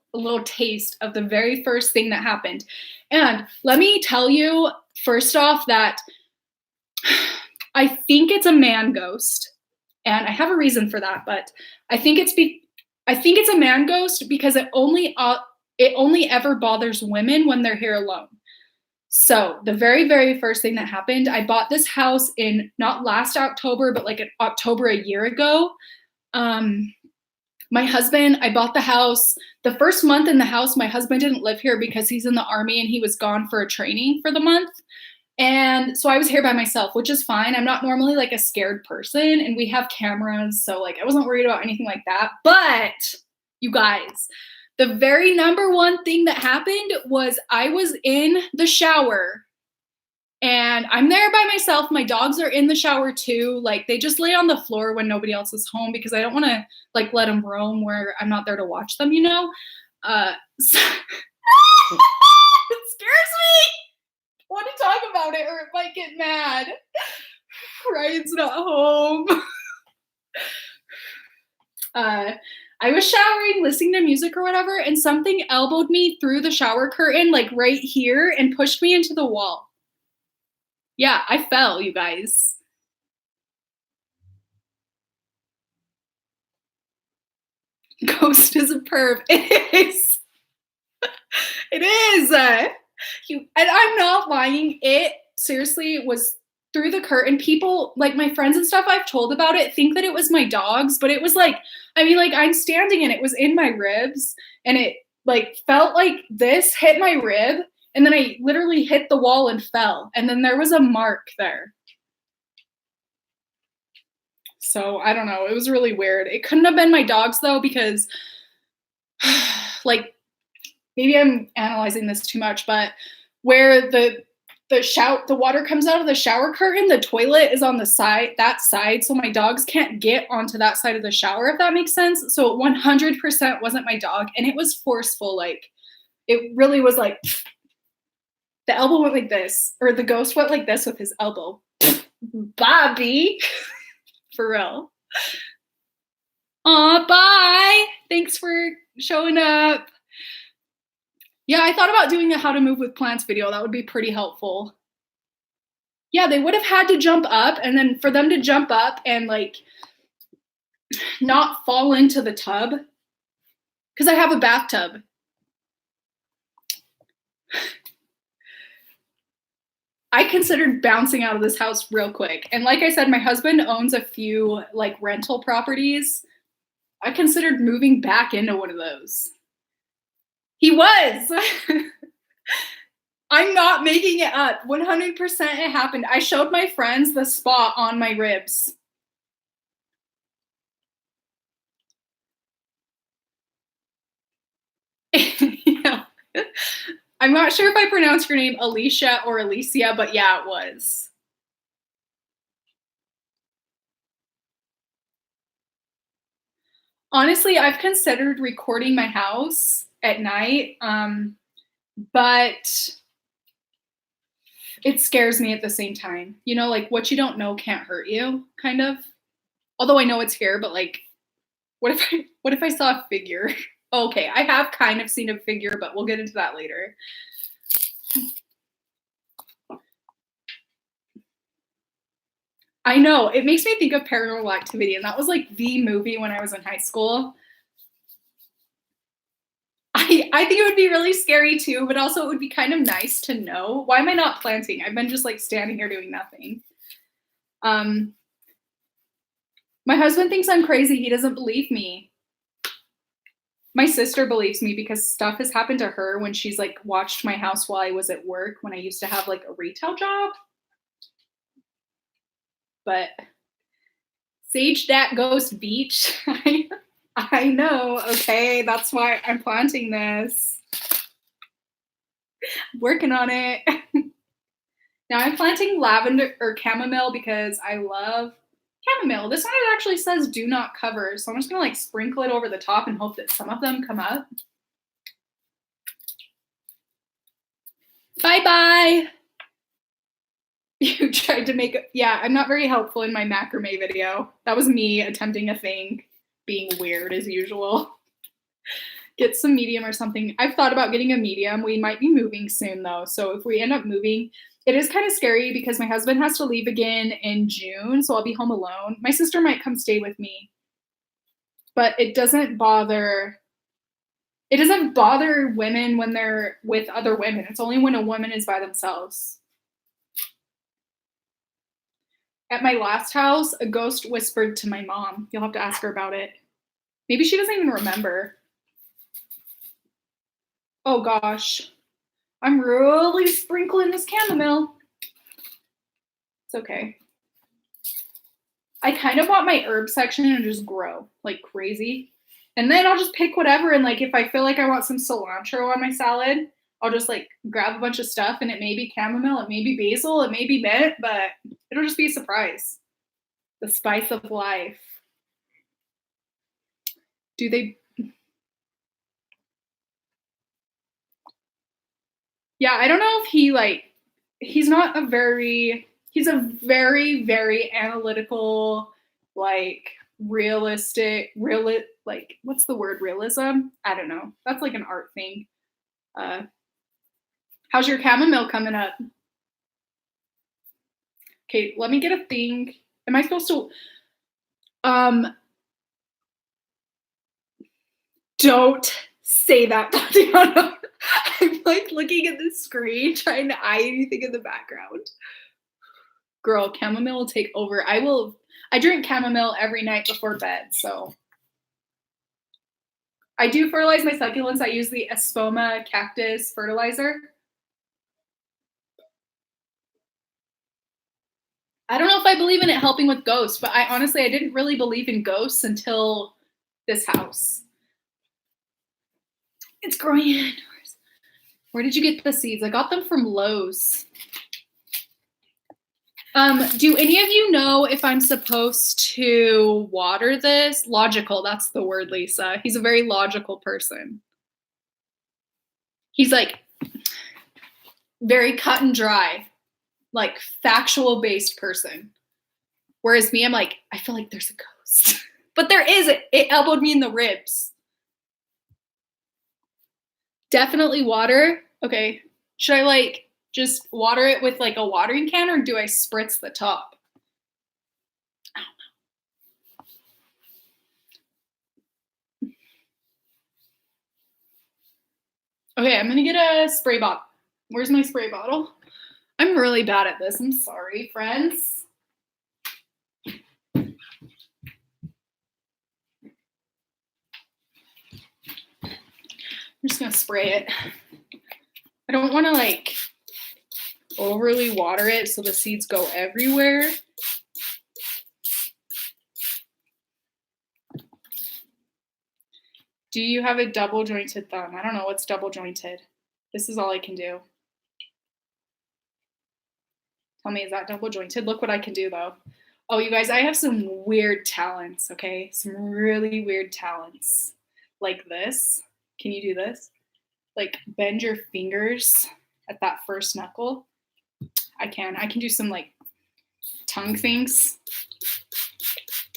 Speaker 1: taste of the very first thing that happened. And let me tell you first off that I think it's a man ghost. And I have a reason for that, but I think it's a man ghost because it only ever bothers women when they're here alone. So the very, very first thing that happened, I bought this house in not last October, but like in October a year ago. My husband, I bought the house. The first month in the house, my husband didn't live here because he's in the Army and he was gone for a training for the month. And so I was here by myself, which is fine. I'm not normally like a scared person, and we have cameras, so like I wasn't worried about anything like that. But you guys, the very number one thing that happened was I was in the shower and I'm there by myself. My dogs are in the shower too. Like they just lay on the floor when nobody else is home because I don't want to like let them roam where I'm not there to watch them, you know? So it scares me. I want to talk about it or it might get mad. Ryan's not home. I was showering, listening to music or whatever, and something elbowed me through the shower curtain, like right here, and pushed me into the wall. Yeah, I fell, you guys. Ghost is a perv. It is. It is. And I'm not lying. It seriously was through the curtain. People, like my friends and stuff I've told about it, think that it was my dogs, but it was like, I mean, like I'm standing and it was in my ribs and it like felt like this hit my rib and then I literally hit the wall and fell. And then there was a mark there. So I don't know. It was really weird. It couldn't have been my dogs though, because like maybe I'm analyzing this too much, but where the water comes out of the shower curtain, the toilet is on the side, that side, so my dogs can't get onto that side of the shower, if that makes sense. So 100% wasn't my dog, and it was forceful. Like it really was like the elbow went like this, or the ghost went like this with his elbow. Bobby, for real. Aw, bye. Thanks for showing up. Yeah, I thought about doing a how to move with plants video. That would be pretty helpful. Yeah, they would have had to jump up, and then for them to jump up and like not fall into the tub, because I have a bathtub. I considered bouncing out of this house real quick. And like I said, my husband owns a few like rental properties. I considered moving back into one of those. He was. I'm not making it up. 100% it happened. I showed my friends the spot on my ribs. Yeah. I'm not sure if I pronounced your name Alicia or Alicia, but yeah, it was. Honestly, I've considered recording my house at night, but it scares me at the same time. You know, like what you don't know can't hurt you, kind of. Although I know it's here, but like, what if I saw a figure? Okay, I have kind of seen a figure, but we'll get into that later. I know, it makes me think of Paranormal Activity, and that was like the movie when I was in high school. I think it would be really scary too, but also it would be kind of nice to know. Why am I not planting? I've been just like standing here doing nothing. My husband thinks I'm crazy. He doesn't believe me. My sister believes me because stuff has happened to her when she's like watched my house while I was at work when I used to have like a retail job. But Sage that Ghost Beach. I know, okay, that's why I'm planting this. Working on it. Now I'm planting lavender or chamomile because I love chamomile. This one it actually says do not cover, so I'm just gonna like sprinkle it over the top and hope that some of them come up. Bye-bye. You tried to make it. Yeah, I'm not very helpful in my macrame video. That was me attempting a thing, being weird as usual. Get some medium or something. I've thought about getting a medium. We might be moving soon though. So if we end up moving, it is kind of scary because my husband has to leave again in June. So I'll be home alone. My sister might come stay with me, but it doesn't bother women when they're with other women. It's only when a woman is by themselves. At my last house, a ghost whispered to my mom. You'll have to ask her about it. Maybe she doesn't even remember. Oh gosh, I'm really sprinkling this chamomile. It's okay. I kind of want my herb section to just grow like crazy. And then I'll just pick whatever. And like, if I feel like I want some cilantro on my salad, I'll just like grab a bunch of stuff and it may be chamomile, it may be basil, it may be mint, but it'll just be a surprise. The spice of life. Do they? Yeah, I don't know if he like, he's a very, very analytical, like realistic, like, what's the word, realism? I don't know. That's like an art thing. How's your chamomile coming up? Okay, let me get a thing. Am I supposed to, don't say that, Tatiana. I'm like looking at the screen, trying to eye anything in the background. Girl, chamomile will take over. I drink chamomile every night before bed, so. I do fertilize my succulents. I use the Espoma Cactus fertilizer. I don't know if I believe in it helping with ghosts, but I didn't really believe in ghosts until this house. It's growing indoors. Where did you get the seeds? I got them from Lowe's. Do any of you know if I'm supposed to water this? Logical, that's the word, Lisa. He's a very logical person. He's like very cut and dry, like factual based person. Whereas me, I'm like, I feel like there's a ghost. But there is, it elbowed me in the ribs. Definitely water. Okay. Should I like just water it with like a watering can or do I spritz the top? I don't know. Okay, I'm gonna get a spray bottle. Where's my spray bottle? I'm really bad at this. I'm sorry, friends. I'm just gonna spray it. I don't want to like overly water it so the seeds go everywhere. Do you have a double jointed thumb? I don't know what's double jointed. This is all I can do. Tell me, is that double jointed? Look what I can do though. Oh, you guys, I have some weird talents, okay? Some really weird talents. Like this. Can you do this? Like bend your fingers at that first knuckle. I can do some like tongue things.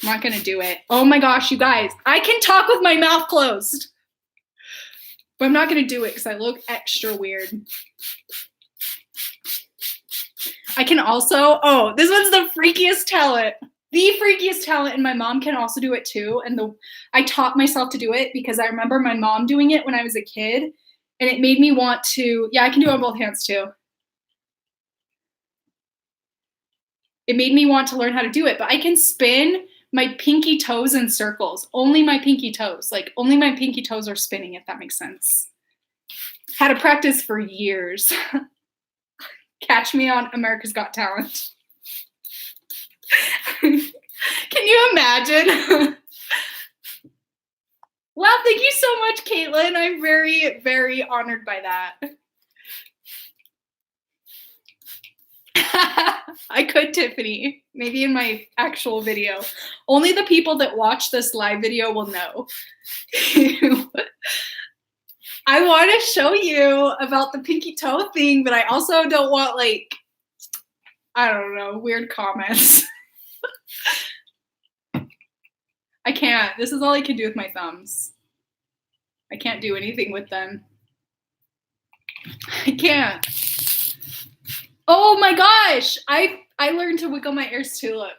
Speaker 1: I'm not gonna do it. Oh my gosh, you guys, I can talk with my mouth closed. But I'm not gonna do it because I look extra weird. I can also, oh, this one's the freakiest talent. The freakiest talent, and my mom can also do it too. And I taught myself to do it because I remember my mom doing it when I was a kid. And it made me want to, yeah, I can do it on both hands too. It made me want to learn how to do it, but I can spin my pinky toes in circles. Only my pinky toes. Like only my pinky toes are spinning, if that makes sense. Had to practice for years. Catch me on America's Got Talent. Can you imagine? Thank you so much, Caitlin. I'm very, very honored by that. I could, Tiffany. Maybe in my actual video. Only the people that watch this live video will know. I want to show you about the pinky toe thing, but I also don't want, like, I don't know, weird comments. I can't. This is all I can do with my thumbs. I can't do anything with them. I can't. Oh my gosh! I learned to wiggle my ears too, look.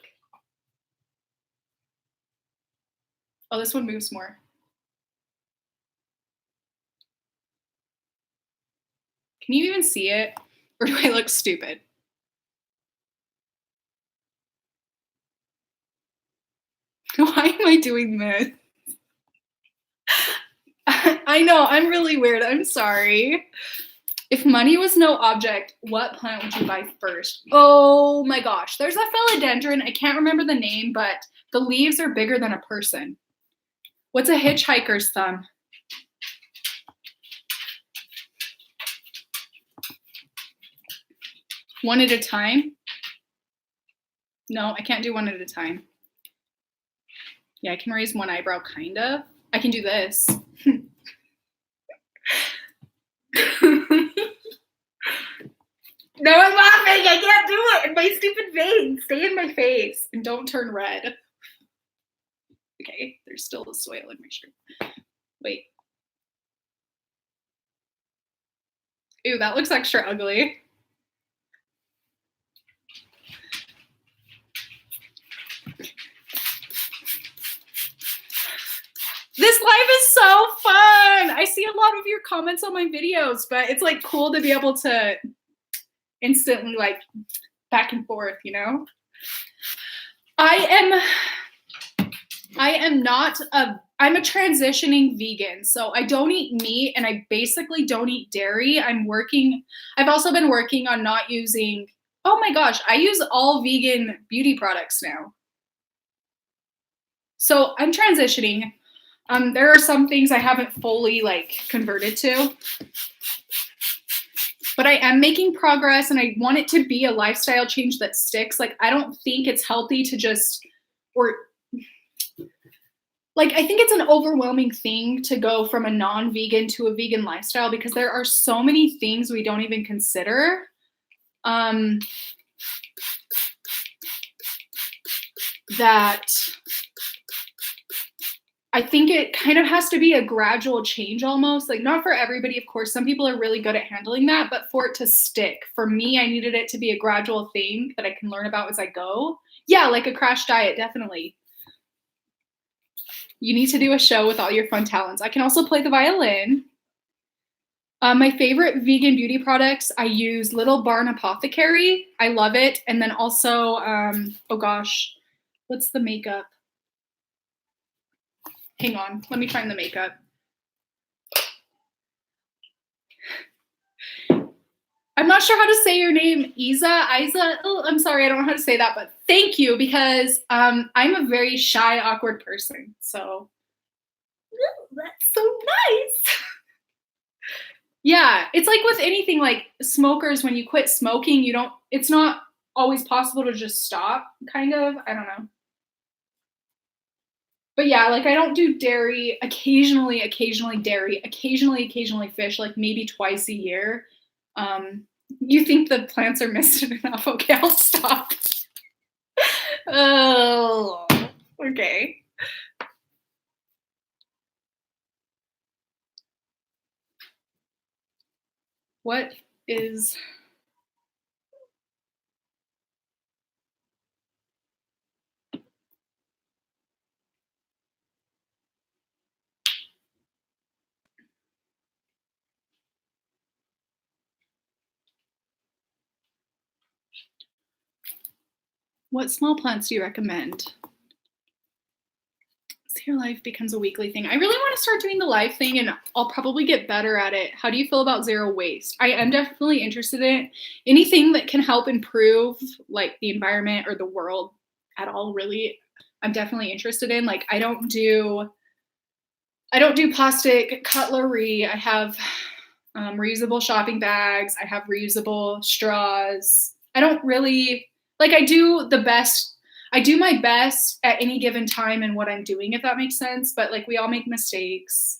Speaker 1: Oh, this one moves more. Can you even see it? Or do I look stupid? Why am I doing this? I know, I'm really weird. I'm sorry. If money was no object, what plant would you buy first? Oh my gosh. There's a philodendron. I can't remember the name, but the leaves are bigger than a person. What's a hitchhiker's thumb? One at a time? No, I can't do one at a time. Yeah, I can raise one eyebrow, kind of. I can do this. No, I'm laughing. I can't do it. In my stupid veins. Stay in my face and don't turn red. Okay, there's still the soil in my shirt. Wait. Ew, that looks extra ugly. This live is so fun. I see a lot of your comments on my videos, but it's like cool to be able to instantly like back and forth, you know? I'm a transitioning vegan. So I don't eat meat and I basically don't eat dairy. I've also been working on not using, oh my gosh, I use all vegan beauty products now. So I'm transitioning. There are some things I haven't fully like converted to, but I am making progress and I want it to be a lifestyle change that sticks. Like, I don't think it's healthy to just, or like, I think it's an overwhelming thing to go from a non-vegan to a vegan lifestyle because there are so many things we don't even consider. That I think it kind of has to be a gradual change almost, like not for everybody, of course, some people are really good at handling that, but for it to stick, for me, I needed it to be a gradual thing that I can learn about as I go. Yeah, like a crash diet, definitely. You need to do a show with all your fun talents. I can also play the violin. My favorite vegan beauty products, I use Little Barn Apothecary. I love it. And then also, oh gosh, what's the makeup? Hang on, let me find the makeup. I'm not sure how to say your name, Isa. Oh, I'm sorry, I don't know how to say that, but thank you because I'm a very shy, awkward person. So that's so nice. Yeah, it's like with anything, like smokers, when you quit smoking, it's not always possible to just stop, kind of. I don't know. But yeah, like I don't do dairy, occasionally dairy, occasionally fish, like maybe twice a year. You think the plants are misted enough? Okay, I'll stop. Oh, okay. What is... What small plants do you recommend? Your life becomes a weekly thing. I really want to start doing the live thing and I'll probably get better at it. How do you feel about zero waste? I am definitely interested in it. Anything that can help improve like the environment or the world at all, really, I'm definitely interested in. Like I don't do I don't do plastic cutlery. I have reusable shopping bags. I have reusable straws. I don't really, like, I do my best at any given time in what I'm doing, if that makes sense. But like, we all make mistakes.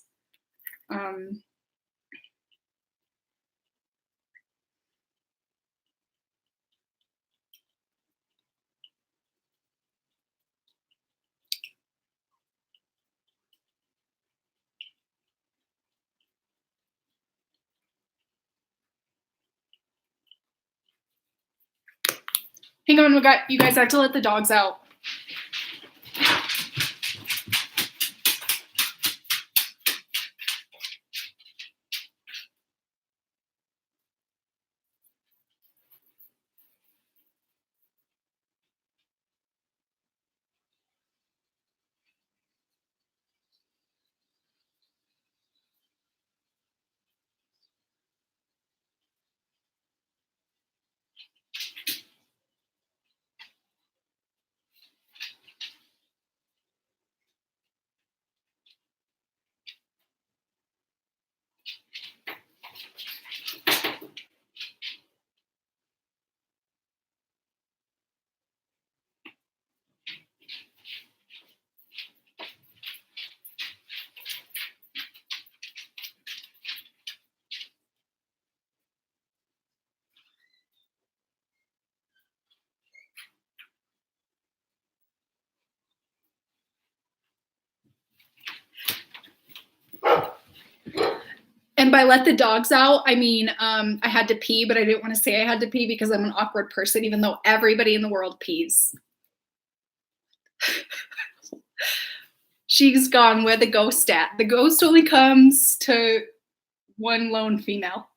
Speaker 1: Hang on, you guys have to let the dogs out. And by let the dogs out, I mean, I had to pee, but I didn't want to say I had to pee because I'm an awkward person, even though everybody in the world pees. She's gone where the ghost at. The ghost only comes to one lone female.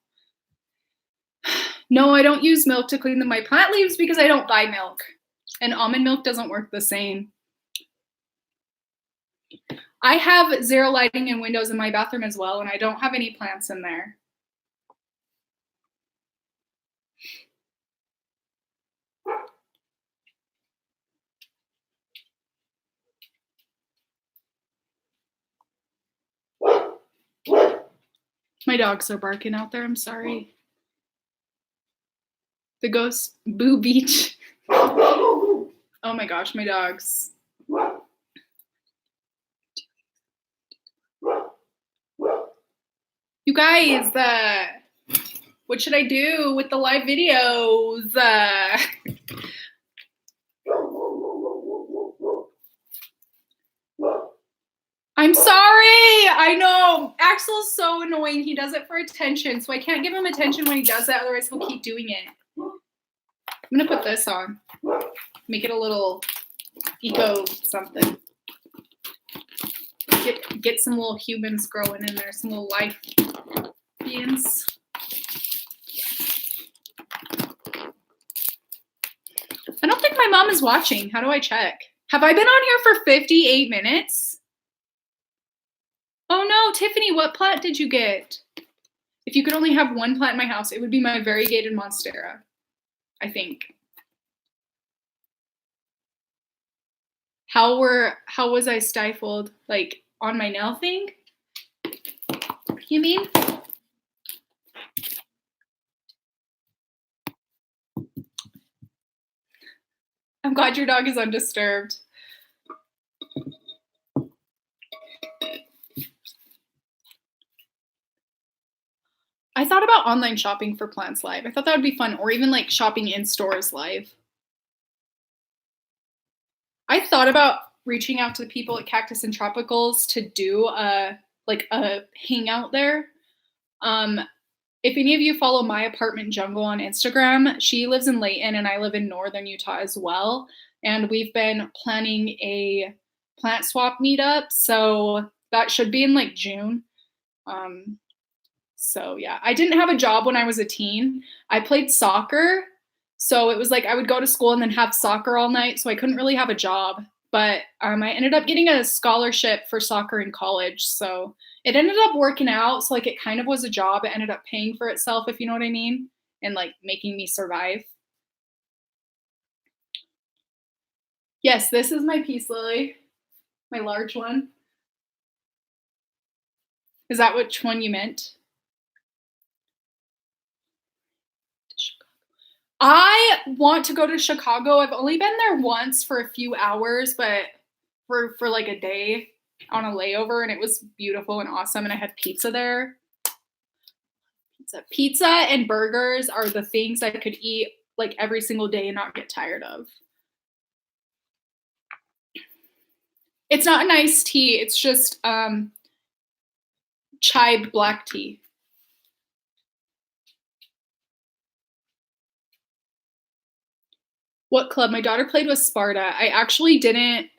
Speaker 1: No, I don't use milk to clean my plant leaves because I don't buy milk. And almond milk doesn't work the same. I have zero lighting and windows in my bathroom as well, and I don't have any plants in there. My dogs are barking out there. I'm sorry. The ghost boo beach. Oh my gosh, my dogs. You guys, what should I do with the live videos? I'm sorry. I know. Axel's so annoying. He does it for attention, so I can't give him attention when he does that, otherwise he'll keep doing it. I'm gonna put this on. Make it a little eco something. Get some little humans growing in there, some little life beings. I don't think my mom is watching. How do I check? Have I been on here for 58 minutes? Oh no, Tiffany, what plant did you get? If you could only have one plant in my house, it would be my variegated monstera, I think. How was I stifled? Like on my nail thing? You mean? I'm glad your dog is undisturbed. I thought about online shopping for plants live. I thought that would be fun, or even like shopping in stores live. I thought about reaching out to the people at Cactus and Tropicals to do a hangout there. If any of you follow My Apartment Jungle on Instagram, she lives in Layton and I live in northern Utah as well. And we've been planning a plant swap meetup. So that should be in like June. So yeah, I didn't have a job when I was a teen. I played soccer. So it was like I would go to school and then have soccer all night. So I couldn't really have a job. But I ended up getting a scholarship for soccer in college. So it ended up working out. So like it kind of was a job. It ended up paying for itself, if you know what I mean, and like making me survive. Yes, this is my peace lily, my large one. Is that which one you meant? I want to go to Chicago. I've only been there once for a few hours, but for like a day on a layover, and it was beautiful and awesome. And I had pizza there. Pizza and burgers are the things I could eat like every single day and not get tired of. It's not an iced tea. It's just chai black tea. What club? My daughter played with Sparta. I actually didn't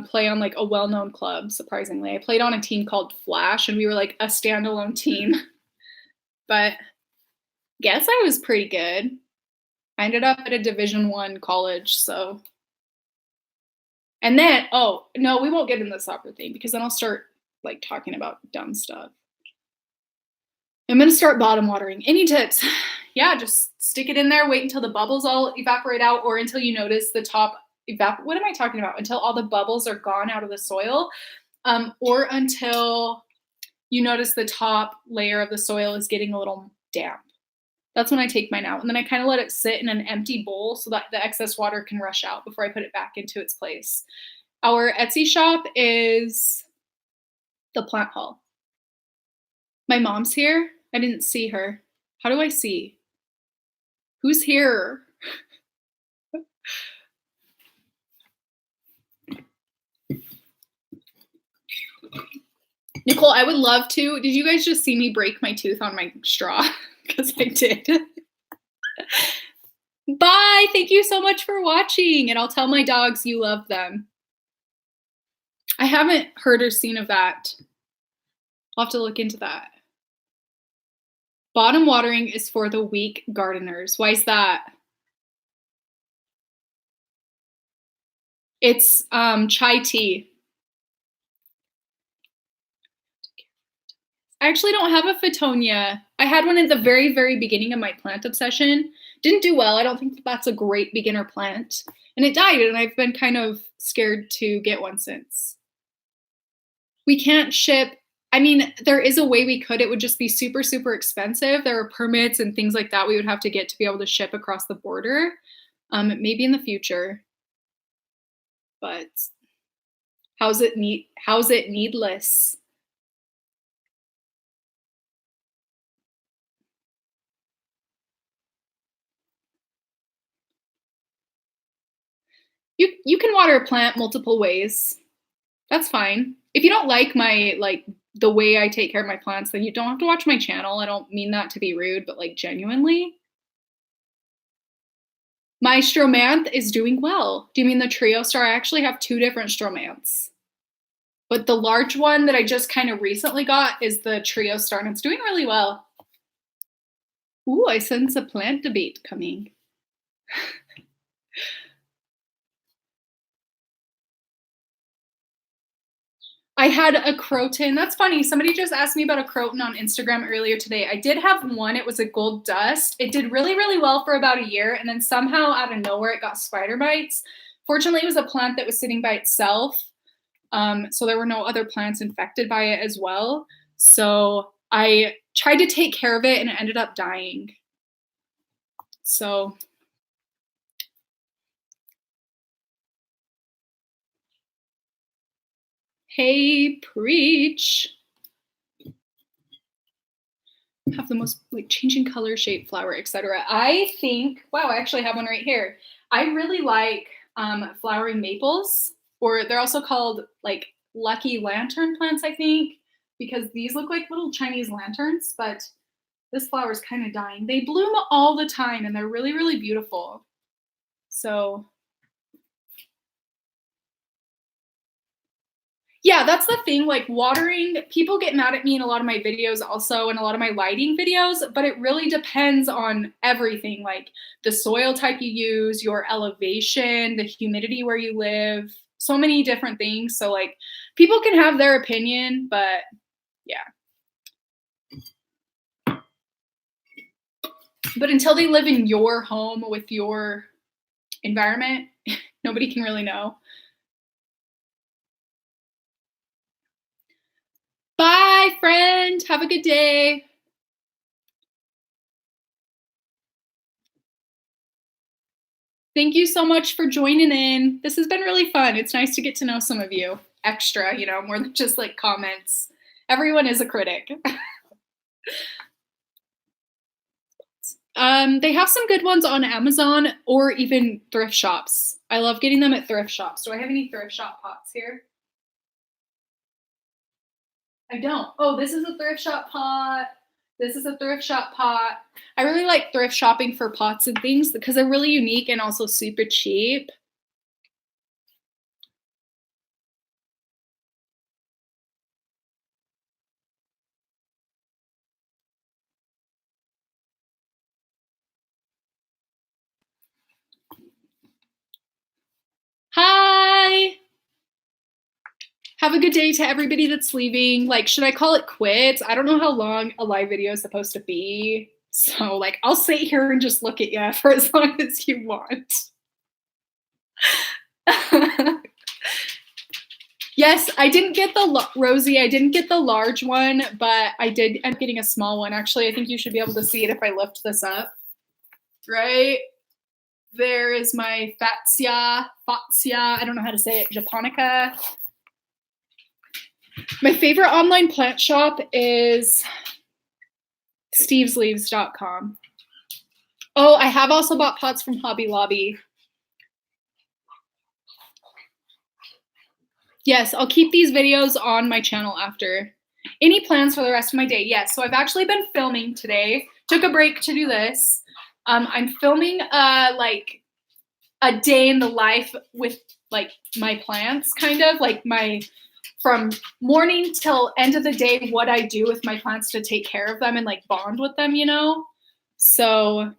Speaker 1: play on like a well-known club, surprisingly. I played on a team called Flash, and we were like a standalone team. But guess I was pretty good. I ended up at a Division I college, so. And then, oh, no, we won't get into the soccer thing because then I'll start like talking about dumb stuff. I'm going to start bottom watering. Any tips? Yeah, just stick it in there, wait until the bubbles all evaporate out, or until you notice the top what am I talking about? Until all the bubbles are gone out of the soil, or until you notice the top layer of the soil is getting a little damp. That's when I take mine out. And then I kind of let it sit in an empty bowl so that the excess water can rush out before I put it back into its place. Our Etsy shop is the plant hall. My mom's here. I didn't see her. How do I see? Who's here? Nicole, I would love to. Did you guys just see me break my tooth on my straw? Because I did. Bye. Thank you so much for watching. And I'll tell my dogs you love them. I haven't heard or seen of that. I'll have to look into that. Bottom watering is for the weak gardeners. Why is that? It's chai tea. I actually don't have a Fittonia. I had one at the very, very beginning of my plant obsession. Didn't do well. I don't think that's a great beginner plant. And it died, and I've been kind of scared to get one since. We can't ship. I mean, there is a way we could. It would just be super, super expensive. There are permits and things like that we would have to get to be able to ship across the border. Maybe in the future. But how's it needless? You can water a plant multiple ways. That's fine. If you don't like the way I take care of my plants, then you don't have to watch my channel. I don't mean that to be rude, but like genuinely. My stromanth is doing well. Do you mean the trio star? I actually have 2 different stromanths. But the large one that I just kind of recently got is the trio star, and it's doing really well. Ooh, I sense a plant debate coming. I had a croton. That's funny. Somebody just asked me about a croton on Instagram earlier today. I did have one. It was a gold dust. It did really, really well for about a year, and then somehow out of nowhere it got spider bites. Fortunately, it was a plant that was sitting by itself, so there were no other plants infected by it as well. So I tried to take care of it, and it ended up dying. So hey, preach. Have the most like changing color, shape, flower, etc. I think, wow, I actually have one right here. I really like flowering maples, or they're also called like lucky lantern plants, I think, because these look like little Chinese lanterns, but this flower is kind of dying. They bloom all the time, and they're really, really beautiful. So yeah, that's the thing, like watering, people get mad at me in a lot of my videos also, and a lot of my lighting videos, but it really depends on everything, like the soil type you use, your elevation, the humidity where you live, so many different things. So like people can have their opinion, but yeah. But until they live in your home with your environment, nobody can really know. Bye, friend. Have a good day. Thank you so much for joining in. This has been really fun. It's nice to get to know some of you extra, you know, more than just like comments. Everyone is a critic. They have some good ones on Amazon or even thrift shops. I love getting them at thrift shops. Do I have any thrift shop pots here? I don't. Oh, this is a thrift shop pot. This is a thrift shop pot. I really like thrift shopping for pots and things because they're really unique and also super cheap. Hi! Have a good day to everybody that's leaving. Like, should I call it quits? I don't know how long a live video is supposed to be. So, like, I'll sit here and just look at you for as long as you want. Yes, I didn't get the, Rosie, I didn't get the large one, but I did end up getting a small one. Actually, I think you should be able to see it if I lift this up. Right? There is my Fatsia, I don't know how to say it, Japonica. My favorite online plant shop is stevesleaves.com. Oh, I have also bought pots from Hobby Lobby. Yes, I'll keep these videos on my channel after. Any plans for the rest of my day? Yes, so I've actually been filming today. Took a break to do this. I'm filming like a day in the life with like my plants, kind of like my from morning till end of the day, what I do with my plants to take care of them and like bond with them, you know? So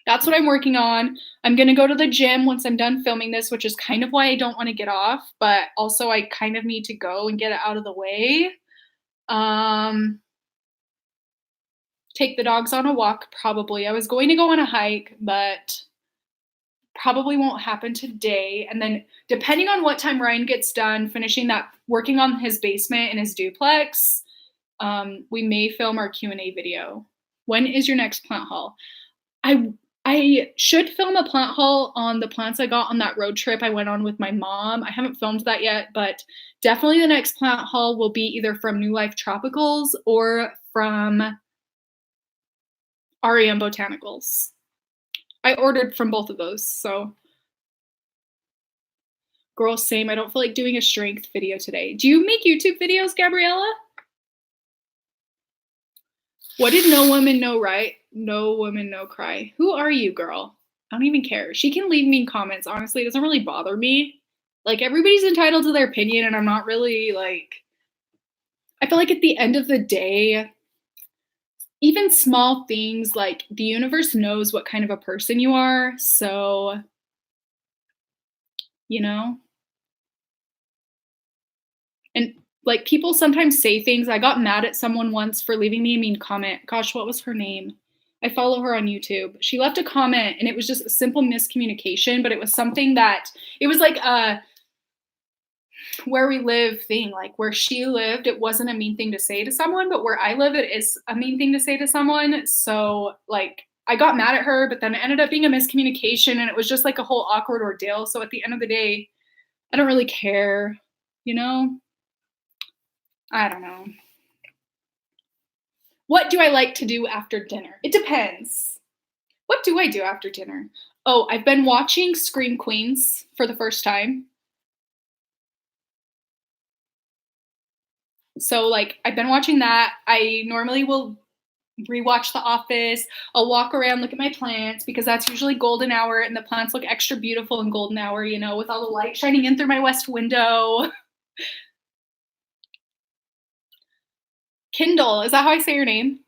Speaker 1: that's what I'm working on. I'm going to go to the gym once I'm done filming this, which is kind of why I don't want to get off, but also I kind of need to go and get it out of the way. Take the dogs on a walk, probably. I was going to go on a hike, but probably won't happen today. And then depending on what time Ryan gets done finishing that, working on his basement and his duplex, we may film our Q&A video. When is your next plant haul? I should film a plant haul on the plants I got on that road trip I went on with my mom. I haven't filmed that yet, but definitely the next plant haul will be either from New Life Tropicals or from REM Botanicals. I ordered from both of those, so. Girl, same. I don't feel like doing a strength video today. Do you make YouTube videos, Gabriella? What did No Woman Know Right? No Woman No Cry. Who are you, girl? I don't even care. She can leave mean comments. Honestly, it doesn't really bother me. Like, everybody's entitled to their opinion, and I'm not really, like... I feel like at the end of the day, even small things, like, the universe knows what kind of a person you are, so... You know? And... like, people sometimes say things. I got mad at someone once for leaving me a mean comment. Gosh, what was her name? I follow her on YouTube. She left a comment, and it was just a simple miscommunication, but it was something that, it was like a where we live thing. Like, where she lived, it wasn't a mean thing to say to someone, but where I live, it is a mean thing to say to someone. So, like, I got mad at her, but then it ended up being a miscommunication, and it was just like a whole awkward ordeal. So at the end of the day, I don't really care, you know? I don't know. What do I like to do after dinner? It depends. What do I do after dinner? Oh, I've been watching Scream Queens for the first time. So, like, I've been watching that. I normally will rewatch The Office. I'll walk around, look at my plants, because that's usually golden hour, and the plants look extra beautiful in golden hour, you know, with all the light shining in through my west window. Kindle, is that how I say your name?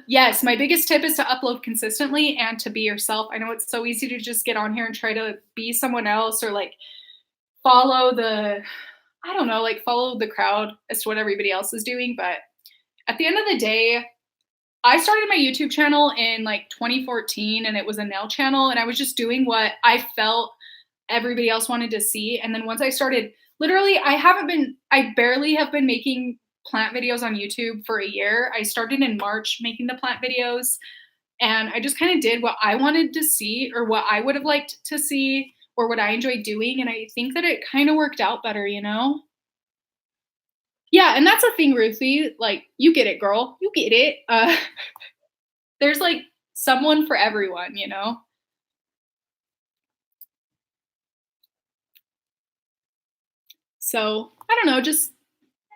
Speaker 1: Yes, my biggest tip is to upload consistently and to be yourself. I know it's so easy to just get on here and try to be someone else, or like follow the, I don't know, like follow the crowd as to what everybody else is doing. But at the end of the day, I started my YouTube channel in like 2014, and it was a nail channel, and I was just doing what I felt everybody else wanted to see. And then once I started, literally, I barely have been making plant videos on YouTube for a year. I started in March making the plant videos, and I just kind of did what I wanted to see or what I would have liked to see or what I enjoyed doing. And I think that it kind of worked out better, you know? Yeah, and that's a thing, Ruthie. Like, you get it, girl. You get it. There's like someone for everyone, you know? So I don't know, just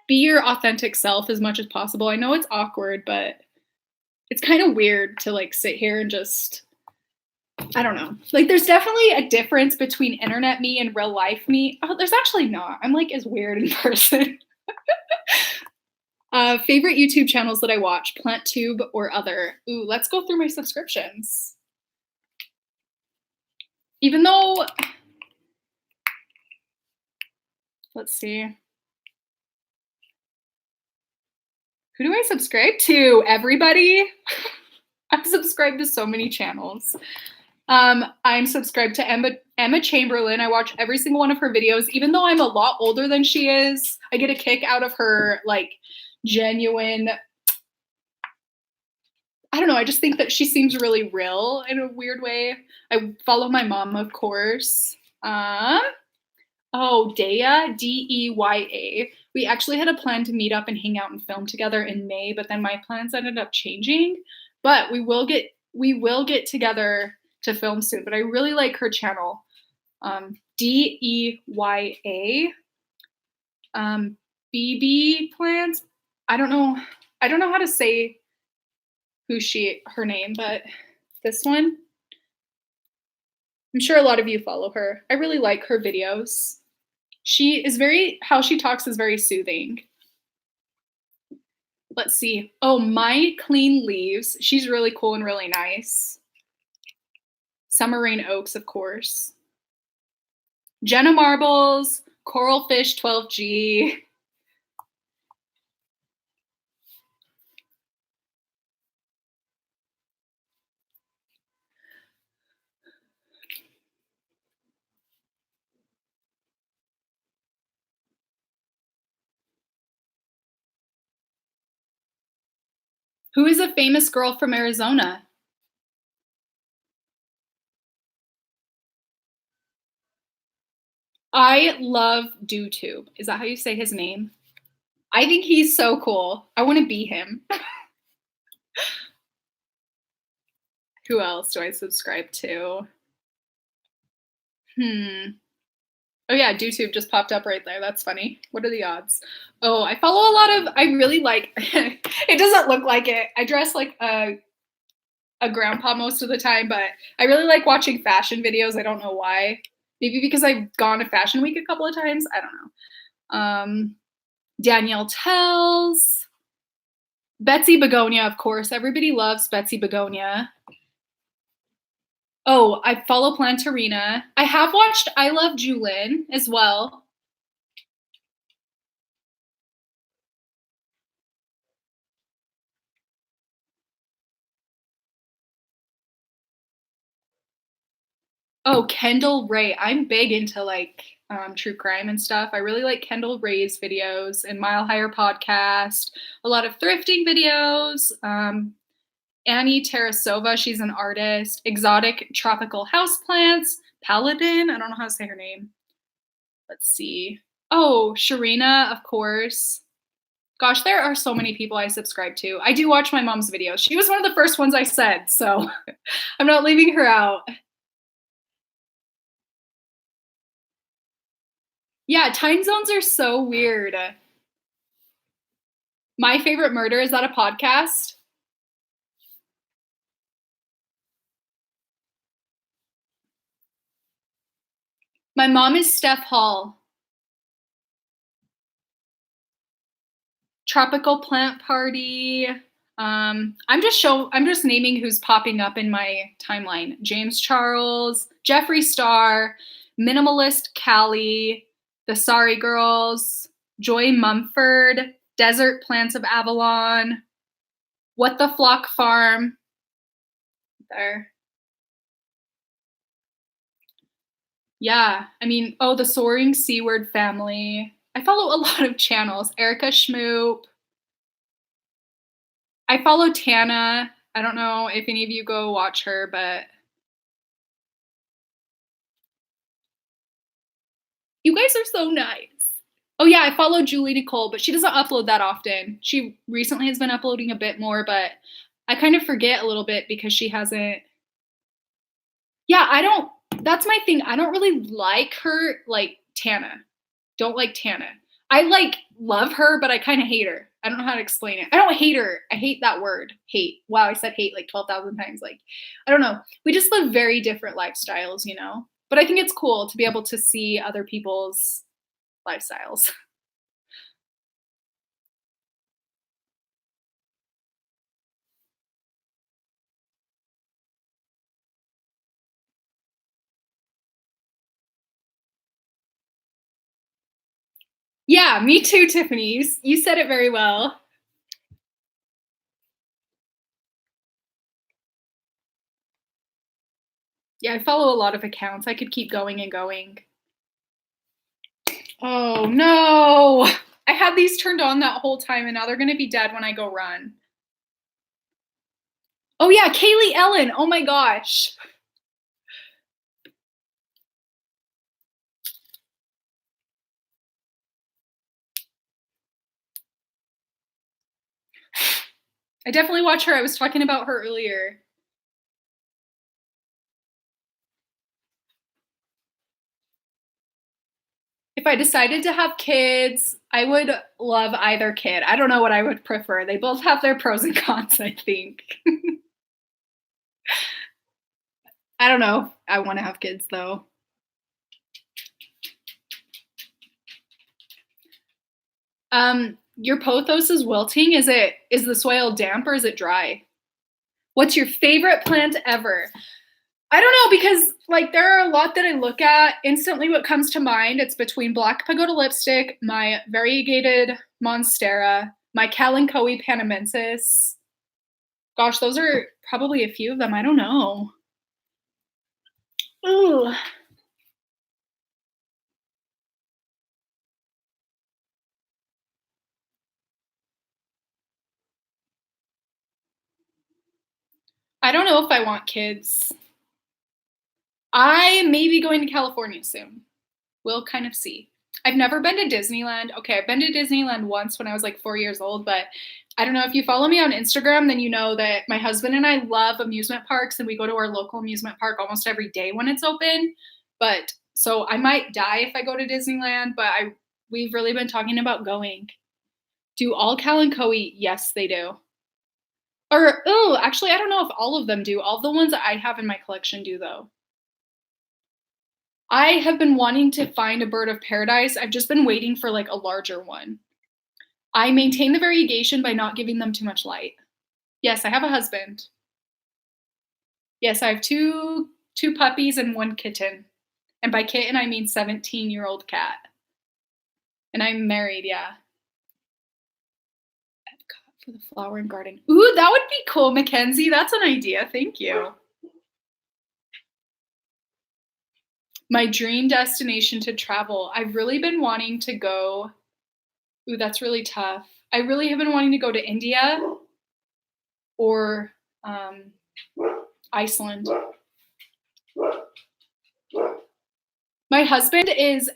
Speaker 1: be your authentic self as much as possible. I know it's awkward, but it's kind of weird to like sit here and just, I don't know. Like, there's definitely a difference between internet me and real life me. Oh, there's actually not. I'm like as weird in person. Favorite YouTube channels that I watch, PlantTube or other. Ooh, let's go through my subscriptions. Even though, let's see. Who do I subscribe to? Everybody? I'm subscribed to so many channels. I'm subscribed to Emma Chamberlain. I watch every single one of her videos, even though I'm a lot older than she is. I get a kick out of her like genuine, I don't know, I just think that she seems really real in a weird way. I follow my mom, of course. Oh, Deya, Deya. We actually had a plan to meet up and hang out and film together in May, but then my plans ended up changing. But we will get together to film soon. But I really like her channel. Deya. BB plants. I don't know how to say her name, but this one. I'm sure a lot of you follow her. I really like her videos. How she talks is very soothing. Let's see. Oh, My Clean Leaves. She's really cool and really nice. Summer Rain Oaks, of course. Jenna Marbles, Coral Fish 12G. Who is a famous girl from Arizona? I love DewTube. Is that how you say his name? I think he's so cool. I want to be him. Who else do I subscribe to? Oh yeah, DewTube just popped up right there. That's funny. What are the odds? Oh, I follow a lot of, I really like, it doesn't look like it. I dress like a grandpa most of the time, but I really like watching fashion videos. I don't know why. Maybe because I've gone to Fashion Week a couple of times. I don't know. Danielle Tells. Betsy Begonia, of course. Everybody loves Betsy Begonia. Oh, I follow Plantarina. I have watched I Love Julin as well. Oh, Kendall Ray. I'm big into like true crime and stuff. I really like Kendall Ray's videos and Mile Higher podcast, a lot of thrifting videos. Annie Tarasova, she's an artist. Exotic tropical houseplants. Paladin, I don't know how to say her name. Let's see. Oh, Sharina, of course. Gosh, there are so many people I subscribe to. I do watch my mom's videos. She was one of the first ones I said, so I'm not leaving her out. Yeah, time zones are so weird. My Favorite Murder, is that a podcast? My mom is Steph Hall. Tropical Plant Party. I'm just naming who's popping up in my timeline. James Charles, Jeffree Star, Minimalist Callie, The Sorry Girls, Joy Mumford, Desert Plants of Avalon, What the Flock Farm. There. Yeah, I mean, the Soaring Seaward family. I follow a lot of channels. Erica Schmoop. I follow Tana. I don't know if any of you go watch her, but you guys are so nice. Oh yeah, I follow Julie Nicole, but she doesn't upload that often. She recently has been uploading a bit more, but I kind of forget a little bit because she hasn't. Yeah, that's my thing. I don't really like her, like Tana. Don't like Tana. I love her, but I kind of hate her. I don't know how to explain it. I don't hate her. I hate that word, hate. Wow, I said hate like 12,000 times. Like, I don't know. We just live very different lifestyles, you know? But I think it's cool to be able to see other people's lifestyles. Yeah, me too, Tiffany. You said it very well. Yeah, I follow a lot of accounts. I could keep going and going. Oh no! I had these turned on that whole time and now they're gonna be dead when I go run. Oh yeah, Kaylee Ellen. Oh my gosh. I definitely watch her. I was talking about her earlier. If I decided to have kids, I would love either kid. I don't know what I would prefer. They both have their pros and cons, I think. I don't know. I want to have kids though. Your pothos is wilting. Is the soil damp or is it dry? What's your favorite plant ever? I don't know because like there are a lot that I look at. Instantly what comes to mind, it's between Black Pagoda lipstick, my variegated Monstera, my Kalanchoe panamensis. Gosh, those are probably a few of them. I don't know. Ooh. I don't know if I want kids. I may be going to California soon. We'll kind of see. I've never been to Disneyland. Okay, I've been to Disneyland once when I was like 4 years old, but I don't know if you follow me on Instagram, then you know that my husband and I love amusement parks and we go to our local amusement park almost every day when it's open. But so I might die if I go to Disneyland, but we've really been talking about going. Do all Kalanchoe? Yes, they do. Or oh, actually I don't know if all of them do. All the ones that I have in my collection do though. I have been wanting to find a bird of paradise. I've just been waiting for like a larger one. I maintain the variegation by not giving them too much light. Yes, I have a husband. Yes, I have two puppies and one kitten. And by kitten I mean 17-year-old cat. And I'm married, yeah. Epcot for the flower and garden. Ooh, that would be cool, Mackenzie. That's an idea. Thank you. My dream destination to travel. I've really been wanting to go. Ooh, that's really tough. I really have been wanting to go to India or Iceland. My husband is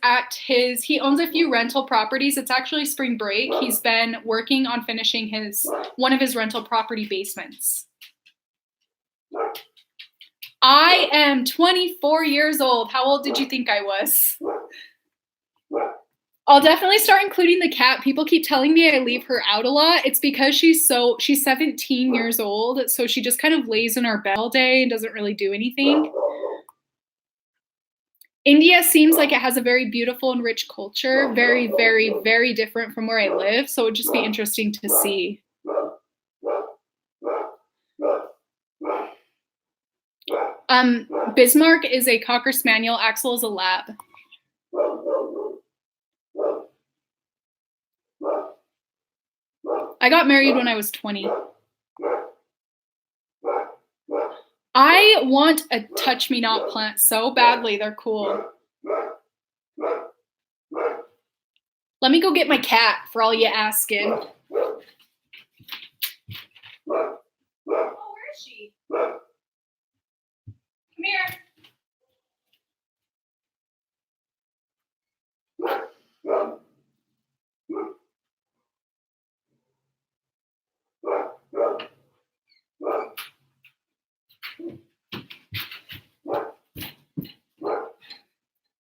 Speaker 1: he owns a few rental properties. It's actually spring break. He's been working on finishing one of his rental property basements. I am 24 years old. How old did you think I was? I'll definitely start including the cat. People keep telling me I leave her out a lot. It's because she's 17 years old, so she just kind of lays in our bed all day and doesn't really do anything. India seems like it has a very beautiful and rich culture, very, very, very different from where I live, so it would just be interesting to see. Bismarck is a Cocker Spaniel, Axel is a Lab. I got married when I was 20. I want a touch me not plant so badly. They're cool. Let me go get my cat for all you asking.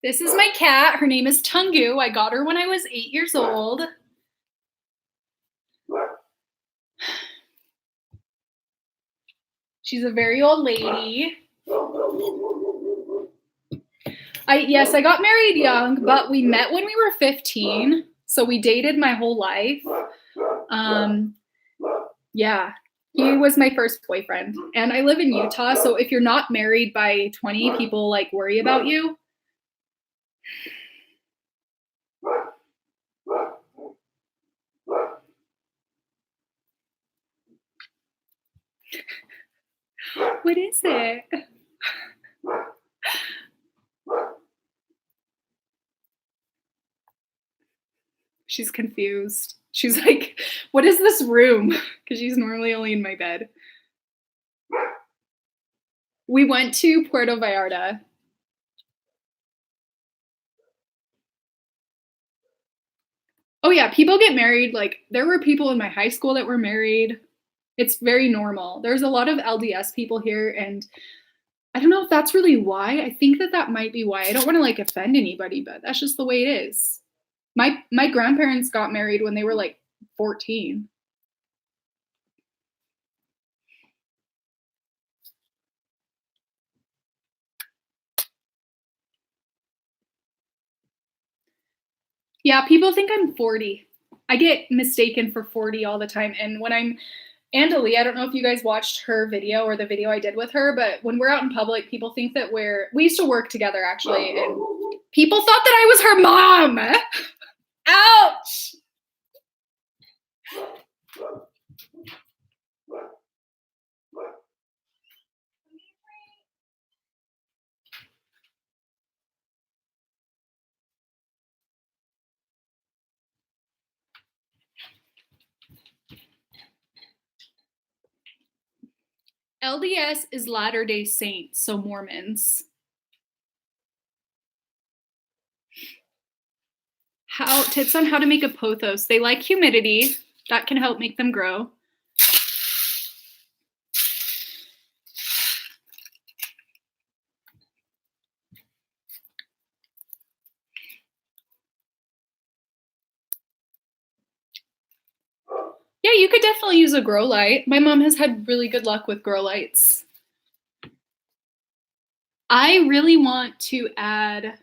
Speaker 1: This is my cat. Her name is Tungu. I got her when I was 8 years old. She's a very old lady. Yes, I got married young, but we met when we were 15. So we dated my whole life. Yeah, he was my first boyfriend. And I live in Utah, so if you're not married by 20, people like worry about you. What is it? She's confused. She's like, what is this room? Because she's normally only in my bed. We went to Puerto Vallarta. Oh yeah, people get married. Like there were people in my high school that were married. It's very normal. There's a lot of LDS people here, and I don't know if that's really why. I think that might be why. I don't want to like offend anybody, but that's just the way it is. My grandparents got married when they were like 14. Yeah, people think I'm 40. I get mistaken for 40 all the time. And when I'm Andalee, I don't know if you guys watched her video or the video I did with her, but when we're out in public, people think that we used to work together actually, and people thought that I was her mom. Ouch! LDS is Latter-day Saints, so Mormons. Tips on how to make a pothos. They like humidity. That can help make them grow. Yeah, you could definitely use a grow light. My mom has had really good luck with grow lights. I really want to add,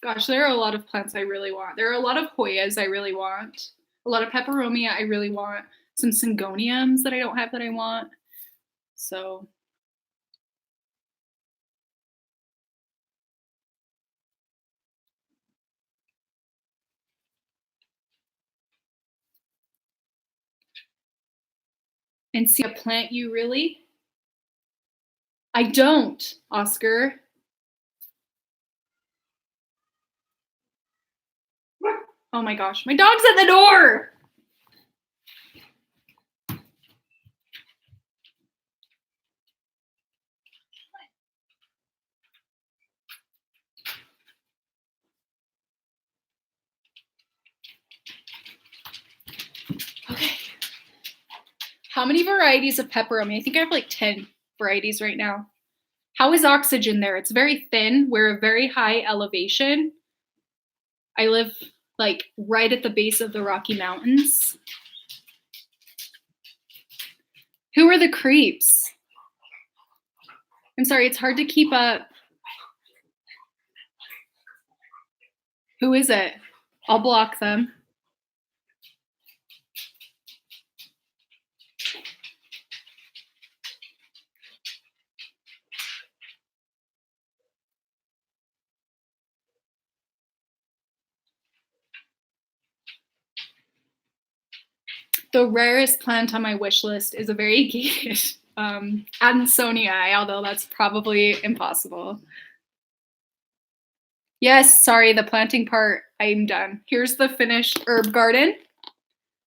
Speaker 1: gosh, there are a lot of plants I really want. There are a lot of Hoyas I really want. A lot of peperomia I really want. Some syngoniums that I don't have that I want. So. And see a plant you really? I don't, Oscar. Oh my gosh, my dog's at the door. Okay. How many varieties of peperomia? I think I have like 10 varieties right now. How is oxygen there? It's very thin. We're a very high elevation. I live like right at the base of the Rocky Mountains. Who are the creeps? I'm sorry, it's hard to keep up. Who is it? I'll block them. The rarest plant on my wish list is a very gated Adansonii, although that's probably impossible. Yes, sorry, the planting part, I'm done. Here's the finished herb garden.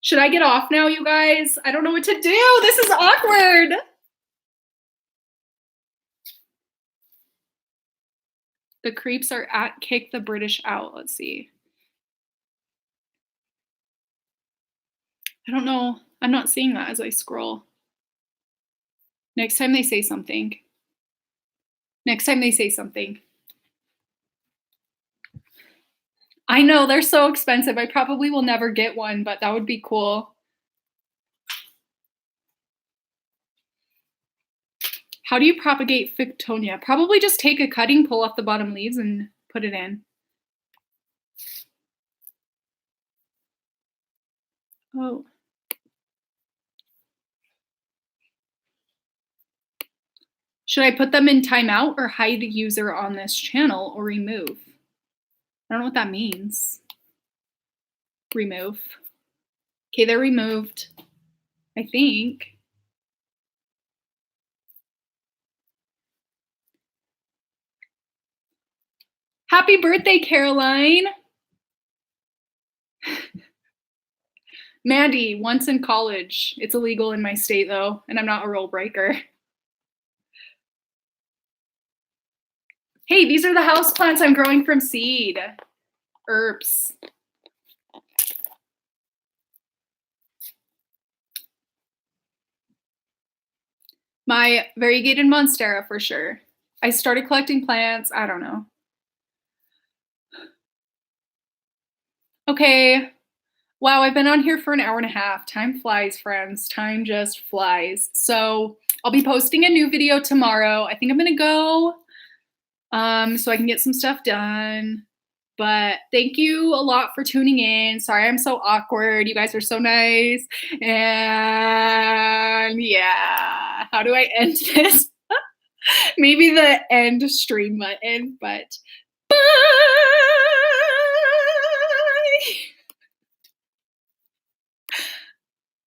Speaker 1: Should I get off now, you guys? I don't know what to do. This is awkward. The creeps are at Kick the British Out. Let's see. I don't know. I'm not seeing that as I scroll. Next time they say something. Next time they say something. I know, they're so expensive. I probably will never get one, but that would be cool. How do you propagate Fictonia? Probably just take a cutting, pull off the bottom leaves, and put it in. Oh. Should I put them in timeout or hide user on this channel or remove? I don't know what that means. Remove. Okay, they're removed, I think. Happy birthday, Caroline. Mandy, once in college. It's illegal in my state though, and I'm not a rule breaker. Hey, these are the house plants I'm growing from seed. Herbs. My variegated monstera for sure. I started collecting plants, I don't know. Okay. Wow, I've been on here for an hour and a half. Time flies, friends. Time just flies. So I'll be posting a new video tomorrow. I think I'm gonna go so I can get some stuff done. But thank you a lot for tuning in. Sorry I'm so awkward. You guys are so nice. And yeah, how do I end this? Maybe the end stream button, but bye.